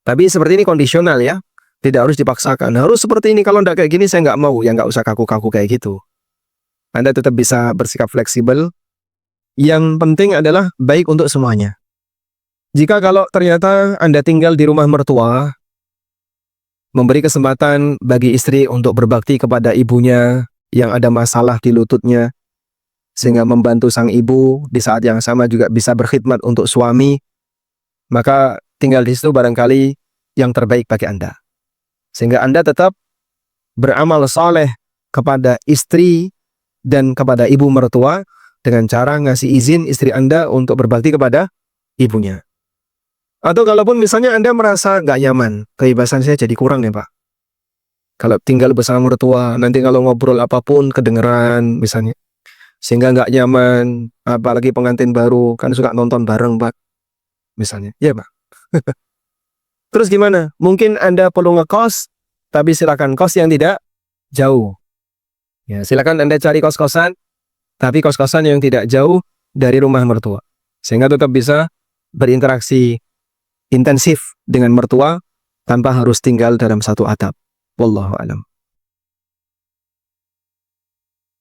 Tapi seperti ini kondisional ya, tidak harus dipaksakan. Harus seperti ini, kalau tidak kayak gini saya nggak mau, ya nggak usah kaku-kaku kayak gitu. Anda tetap bisa bersikap fleksibel. Yang penting adalah baik untuk semuanya. Jika kalau ternyata Anda tinggal di rumah mertua, memberi kesempatan bagi istri untuk berbakti kepada ibunya yang ada masalah di lututnya, sehingga membantu sang ibu, di saat yang sama juga bisa berkhidmat untuk suami, maka tinggal di situ barangkali yang terbaik bagi Anda. Sehingga Anda tetap beramal soleh kepada istri dan kepada ibu mertua dengan cara ngasih izin istri Anda untuk berbakti kepada ibunya. Atau kalaupun misalnya Anda merasa nggak nyaman, kebebasan saya jadi kurang ya Pak. Kalau tinggal bersama mertua, nanti kalau ngobrol apapun kedengeran misalnya. Sehingga nggak nyaman, apalagi pengantin baru, kan suka nonton bareng Pak. Misalnya, ya Pak. Terus gimana? Mungkin Anda perlu ngekos, tapi silakan kos yang tidak jauh. Ya, silakan Anda cari kos-kosan, tapi kos-kosan yang tidak jauh dari rumah mertua. Sehingga tetap bisa berinteraksi intensif dengan mertua tanpa harus tinggal dalam satu atap. Wallahu a'lam.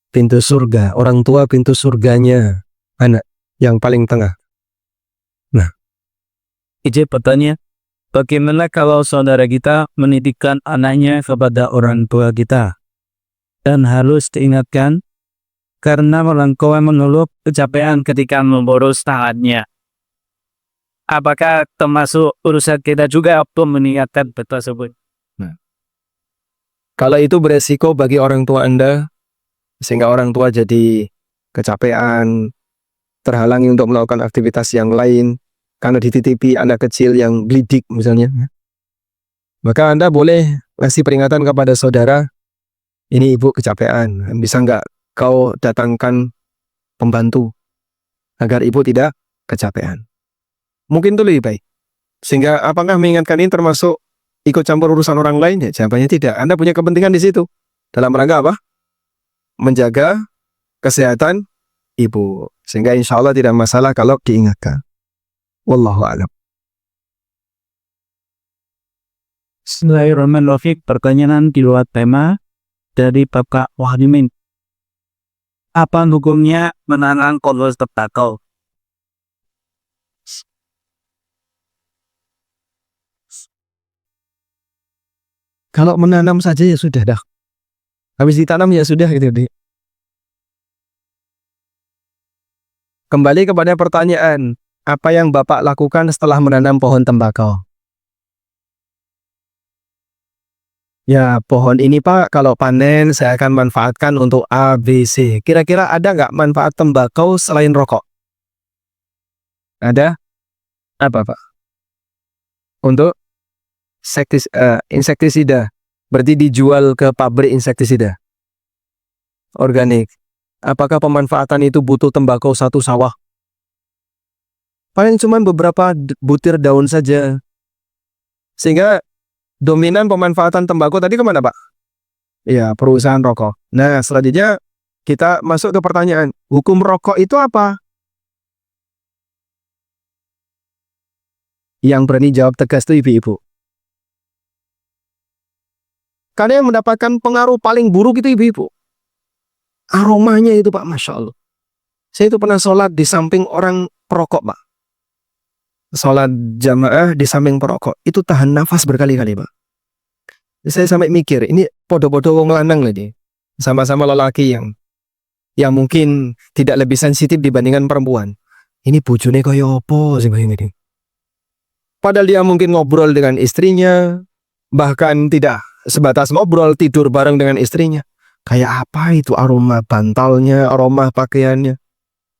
Pintu surga, orang tua pintu surganya anak yang paling tengah. Ije bertanya, bagaimana kalau saudara kita menitipkan anaknya kepada orang tua kita? Dan harus diingatkan, karena orang tua mengeluh kecapean ketika memboros tangannya. Apakah termasuk urusan kita juga untuk meningkatkan tersebut? Kalau itu beresiko bagi orang tua Anda, sehingga orang tua jadi kecapean, terhalangi untuk melakukan aktivitas yang lain, karena dititipi anak kecil yang blidik misalnya, maka Anda boleh ngasih peringatan kepada saudara, ini ibu kecapean, bisa nggak kau datangkan pembantu, agar ibu tidak kecapean. Mungkin itu lebih baik. Sehingga apakah mengingatkan ini termasuk ikut campur urusan orang lain? Ya, jawabannya tidak. Anda punya kepentingan di situ. Dalam rangka apa? Menjaga kesehatan ibu. Sehingga insya Allah tidak masalah kalau diingatkan. Wallahu a'lam. Bismillahirrahmanirrahim. Pertanyaan di luar tema dari Bapak Wahdimin. Apa hukumnya menanam kolor tembakau? Kalau menanam saja ya sudah dah. Habis ditanam ya sudah gitu. Kembali kepada pertanyaan, apa yang Bapak lakukan setelah menanam pohon tembakau? Ya, pohon ini Pak, kalau panen saya akan manfaatkan untuk A, B, C. Kira-kira ada nggak manfaat tembakau selain rokok? Ada? Apa Pak? Untuk insektisida. Berarti dijual ke pabrik insektisida. Organik. Apakah pemanfaatan itu butuh tembakau satu sawah? Paling cuma beberapa butir daun saja. Sehingga dominan pemanfaatan tembakau tadi kemana Pak? Ya, perusahaan rokok. Nah, selanjutnya kita masuk ke pertanyaan, hukum rokok itu apa? Yang berani jawab tegas itu ibu-ibu. Karena yang mendapatkan pengaruh paling buruk itu ibu-ibu. Aromanya itu Pak, Masya Allah. Saya itu pernah sholat di samping orang perokok Pak. Sholat jamaah di samping perokok. Itu tahan nafas berkali-kali Pak. Saya sampai mikir, ini podo-podo wong lanang lagi. Sama-sama lelaki yang mungkin tidak lebih sensitif dibandingkan perempuan. Ini bojone kaya apa sih ini? Padahal dia mungkin ngobrol dengan istrinya, bahkan tidak sebatas ngobrol, tidur bareng dengan istrinya. Kayak apa itu aroma bantalnya, aroma pakaiannya.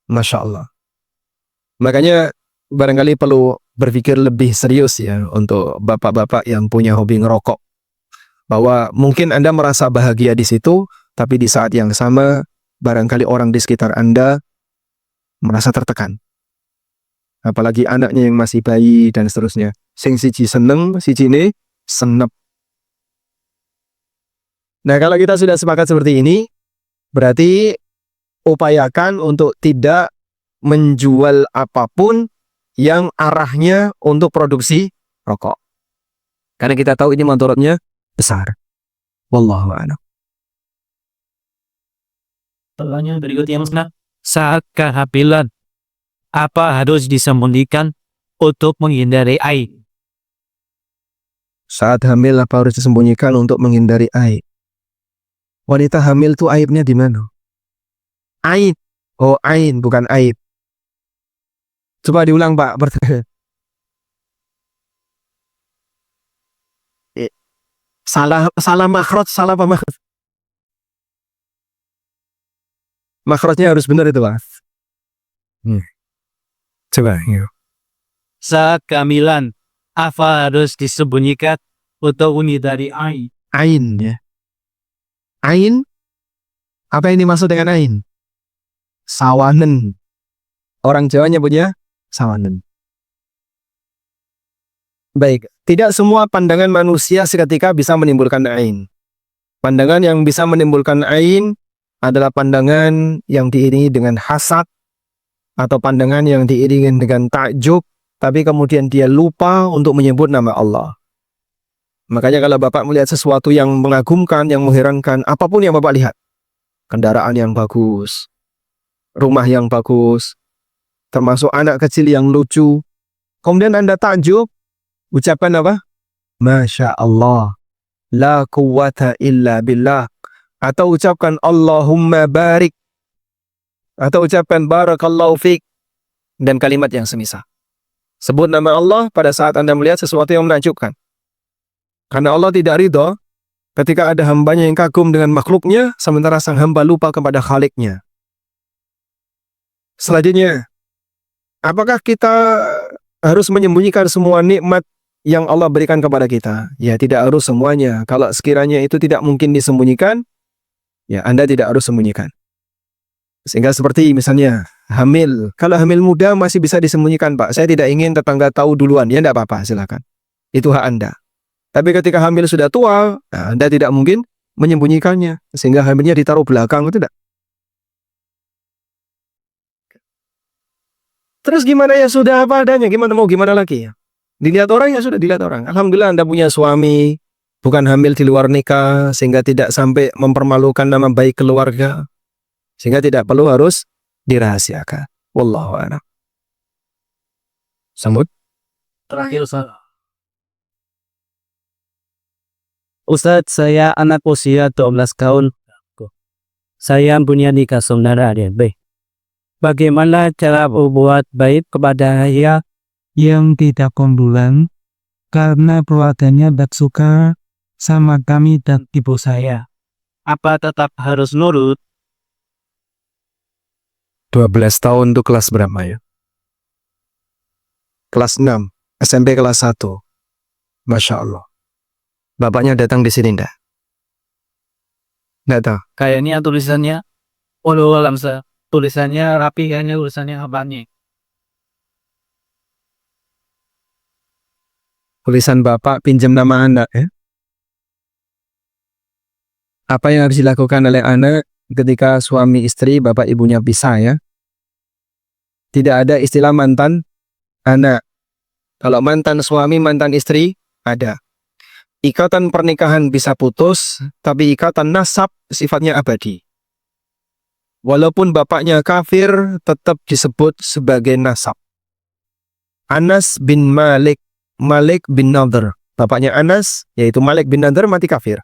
Masya Allah. Makanya barangkali perlu berpikir lebih serius ya untuk bapak-bapak yang punya hobi ngerokok. Bahwa mungkin Anda merasa bahagia di situ, tapi di saat yang sama barangkali orang di sekitar Anda merasa tertekan. Apalagi anaknya yang masih bayi dan seterusnya. Sing siji seneng, siji ini senep. Nah, kalau kita sudah sepakat seperti ini, berarti upayakan untuk tidak menjual apapun yang arahnya untuk produksi rokok. Karena kita tahu ini mudaratnya besar. Wallahu a'lam. Pertanyaan berikutnya Mas Nak. Saat kehamilan, apa harus disembunyikan untuk menghindari aib? Saat hamil apa harus disembunyikan untuk menghindari aib? Wanita hamil tuh aibnya di mana? Aib. Oh, ain bukan aib. Coba diulang, Pak. Salah makhraj, salah apa makhraj? Makhrajnya harus benar itu, Pak. Coba, yuk. Saat kehamilan, apa harus disembunyikan untuk menghindari aib? Ain ya. Ain? Apa yang dimaksud dengan ain? Sawanen. Orang Jawa nyebutnya sawanen. Baik, tidak semua pandangan manusia seketika bisa menimbulkan ain. Pandangan yang bisa menimbulkan ain adalah pandangan yang diiringi dengan hasad atau pandangan yang diiringi dengan takjub, tapi kemudian dia lupa untuk menyebut nama Allah. Makanya kalau Bapak melihat sesuatu yang mengagumkan, yang mengherankan, apapun yang Bapak lihat, kendaraan yang bagus, rumah yang bagus, termasuk anak kecil yang lucu, kemudian Anda takjub, ucapkan apa? Masya Allah, la quwata illa billah, atau ucapkan Allahumma barik, atau ucapkan barakallahu fiq, dan kalimat yang semisal. Sebut nama Allah pada saat Anda melihat sesuatu yang menakjubkan. Karena Allah tidak ridho ketika ada hambanya yang kagum dengan makhluknya, sementara sang hamba lupa kepada Khaliknya. Selanjutnya, apakah kita harus menyembunyikan semua nikmat yang Allah berikan kepada kita? Ya, tidak harus semuanya. Kalau sekiranya itu tidak mungkin disembunyikan, ya Anda tidak harus sembunyikan. Sehingga seperti misalnya hamil. Kalau hamil muda masih bisa disembunyikan, Pak. Saya tidak ingin tetangga tahu duluan. Ya, tidak apa-apa, silakan. Itu hak Anda. Tapi ketika hamil sudah tua, nah, Anda tidak mungkin menyembunyikannya. Sehingga hamilnya ditaruh belakang, itu tidak. Terus gimana ya, sudah apa adanya? Gimana lagi ya? Dilihat orang ya sudah dilihat orang. Alhamdulillah Anda punya suami, bukan hamil di luar nikah, sehingga tidak sampai mempermalukan nama baik keluarga. Sehingga tidak perlu harus dirahasiakan. Wallahu a'lam. Sambut. Terakhir Ustadz, saya anak usia 12 tahun. Saya punya nikah saudara adik. Bagaimana cara berbuat baik kepada ayah yang tidak kebetulan karena keluarganya tak suka sama kami dan ibu saya? Apa tetap harus nurut? 12 tahun itu kelas berapa ya? Kelas 6, SMP kelas 1. Masya Allah. Bapaknya datang di sini enggak? Datang. Kayaknya tulisannya, walau alam tulisannya rapi, kayaknya tulisannya apanya? Tulisan Bapak pinjam nama anak ya. Apa yang harus dilakukan oleh anak ketika suami istri bapak ibunya pisah ya? Tidak ada istilah mantan anak. Kalau mantan suami, mantan istri, ada. Ikatan pernikahan bisa putus, tapi ikatan nasab sifatnya abadi. Walaupun bapaknya kafir, tetap disebut sebagai nasab. Anas bin Malik, Malik bin Nadhr. Bapaknya Anas, yaitu Malik bin Nadhr, mati kafir.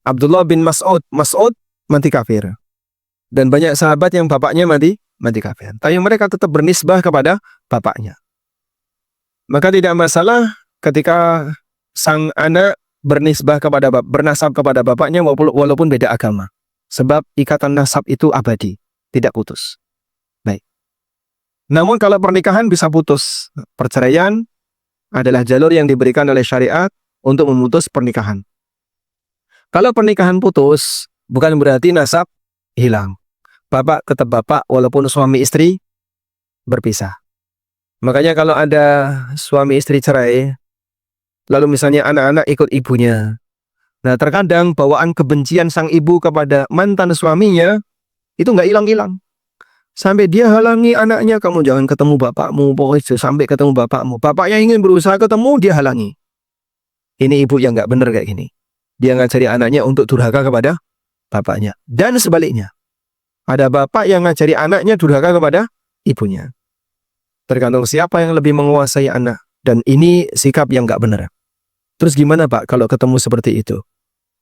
Abdullah bin Mas'ud, Mas'ud mati kafir. Dan banyak sahabat yang bapaknya mati kafir. Tapi mereka tetap bernisbah kepada bapaknya. Maka tidak masalah ketika sang anak bernisbah kepada bernasab kepada bapaknya walaupun beda agama. Sebab ikatan nasab itu abadi, tidak putus. Baik. Namun kalau pernikahan bisa putus, perceraian adalah jalur yang diberikan oleh syariat untuk memutus pernikahan. Kalau pernikahan putus, bukan berarti nasab hilang. Bapak tetap bapak walaupun suami istri berpisah. Makanya kalau ada suami istri cerai, lalu misalnya anak-anak ikut ibunya. Nah, terkadang bawaan kebencian sang ibu kepada mantan suaminya itu nggak hilang-hilang. Sampai dia halangi anaknya, kamu jangan ketemu bapakmu, pokoknya sampai ketemu bapakmu. Bapaknya ingin berusaha ketemu, dia halangi. Ini ibu yang nggak benar kayak gini. Dia ngajari anaknya untuk durhaka kepada bapaknya. Dan sebaliknya, ada bapak yang ngajari anaknya durhaka kepada ibunya. Tergantung siapa yang lebih menguasai anak. Dan ini sikap yang nggak benar. Terus gimana Pak kalau ketemu seperti itu?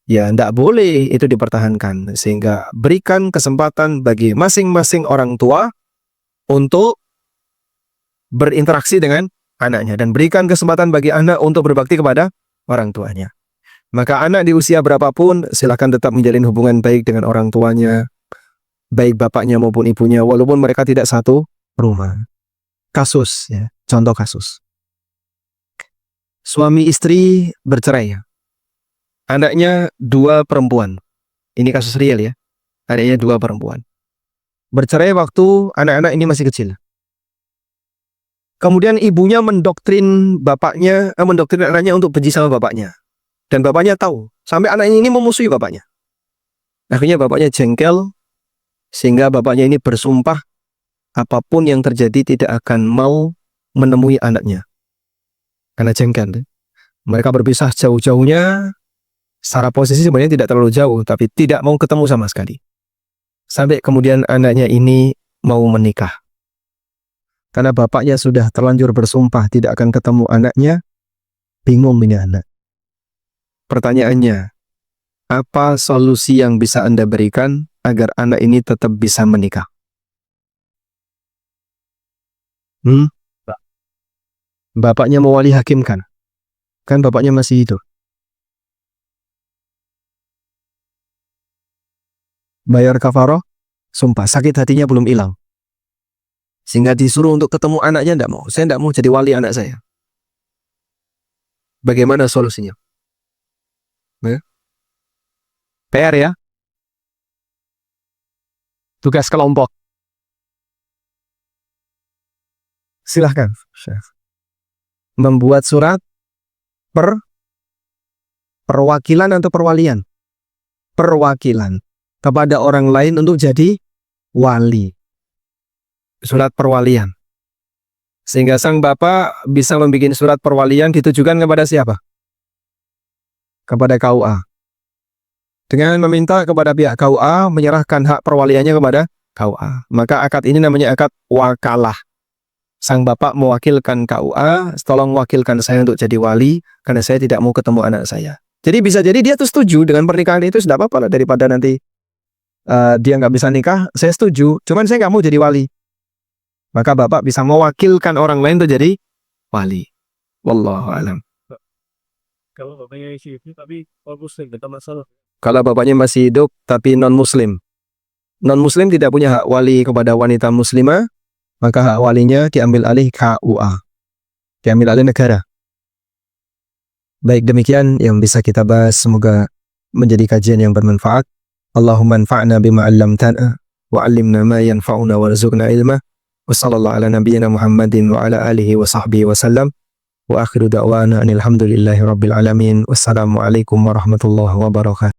Ya, tidak boleh itu dipertahankan. Sehingga berikan kesempatan bagi masing-masing orang tua untuk berinteraksi dengan anaknya. Dan berikan kesempatan bagi anak untuk berbakti kepada orang tuanya. Maka anak di usia berapapun, silakan tetap menjalin hubungan baik dengan orang tuanya. Baik bapaknya maupun ibunya, walaupun mereka tidak satu rumah. Kasus, ya, contoh kasus. Suami istri bercerai. Anaknya 2 perempuan. Ini kasus real ya. Anaknya 2 perempuan. Bercerai waktu anak-anak ini masih kecil. Kemudian ibunya mendoktrin bapaknya, mendoktrin anaknya untuk benci sama bapaknya. Dan bapaknya tahu. Sampai anak ini memusuhi bapaknya. Akhirnya bapaknya jengkel. Sehingga bapaknya ini bersumpah apapun yang terjadi tidak akan mau menemui anaknya. Karena jengkel. Mereka berpisah jauh-jauhnya. Secara posisi sebenarnya tidak terlalu jauh, tapi tidak mau ketemu sama sekali. Sampai kemudian anaknya ini mau menikah. Karena bapaknya sudah terlanjur bersumpah tidak akan ketemu anaknya, bingung ini anak. Pertanyaannya, apa solusi yang bisa Anda berikan agar anak ini tetap bisa menikah? Bapaknya mau wali hakim kan? Kan bapaknya masih hidup. Bayar kafaroh, sumpah, sakit hatinya belum hilang. Sehingga disuruh untuk ketemu anaknya, tidak mau. Saya tidak mau jadi wali anak saya. Bagaimana solusinya? PR ya? Tugas kelompok. Silahkan, Chef. Membuat surat perwakilan atau perwalian? Perwakilan kepada orang lain untuk jadi wali. Surat perwalian. Sehingga sang bapak bisa membuat surat perwalian ditujukan kepada siapa? Kepada KUA. Dengan meminta kepada pihak KUA menyerahkan hak perwaliannya kepada KUA. Maka akad ini namanya akad wakalah. Sang bapak mewakilkan KUA, tolong wakilkan saya untuk jadi wali, karena saya tidak mau ketemu anak saya. Jadi bisa jadi dia tuh setuju dengan pernikahan itu, sudah apa-apa lah, daripada nanti dia nggak bisa nikah, saya setuju, cuman saya nggak mau jadi wali. Maka bapak bisa mewakilkan orang lain untuk jadi wali. Wallahu a'lam. Kalau bapaknya isi itu tapi muslim tidak masalah. Kalau bapaknya masih hidup tapi non-muslim. Non-muslim tidak punya hak wali kepada wanita muslimah, maka hak walinya diambil alih KUA. Diambil alih negara. Baik, demikian yang bisa kita bahas, semoga menjadi kajian yang bermanfaat. Allahumma anfa'na bima 'allamtana wa 'allimna ma yanfa'una warzuqna ilma. Wa sallallahu ala nabiyyina Muhammadin wa ala alihi wa sahbihi wa sallam. Wa akhiru da'wana alhamdulillahi rabbil alamin. Wassalamualaikum warahmatullahi wabarakatuh.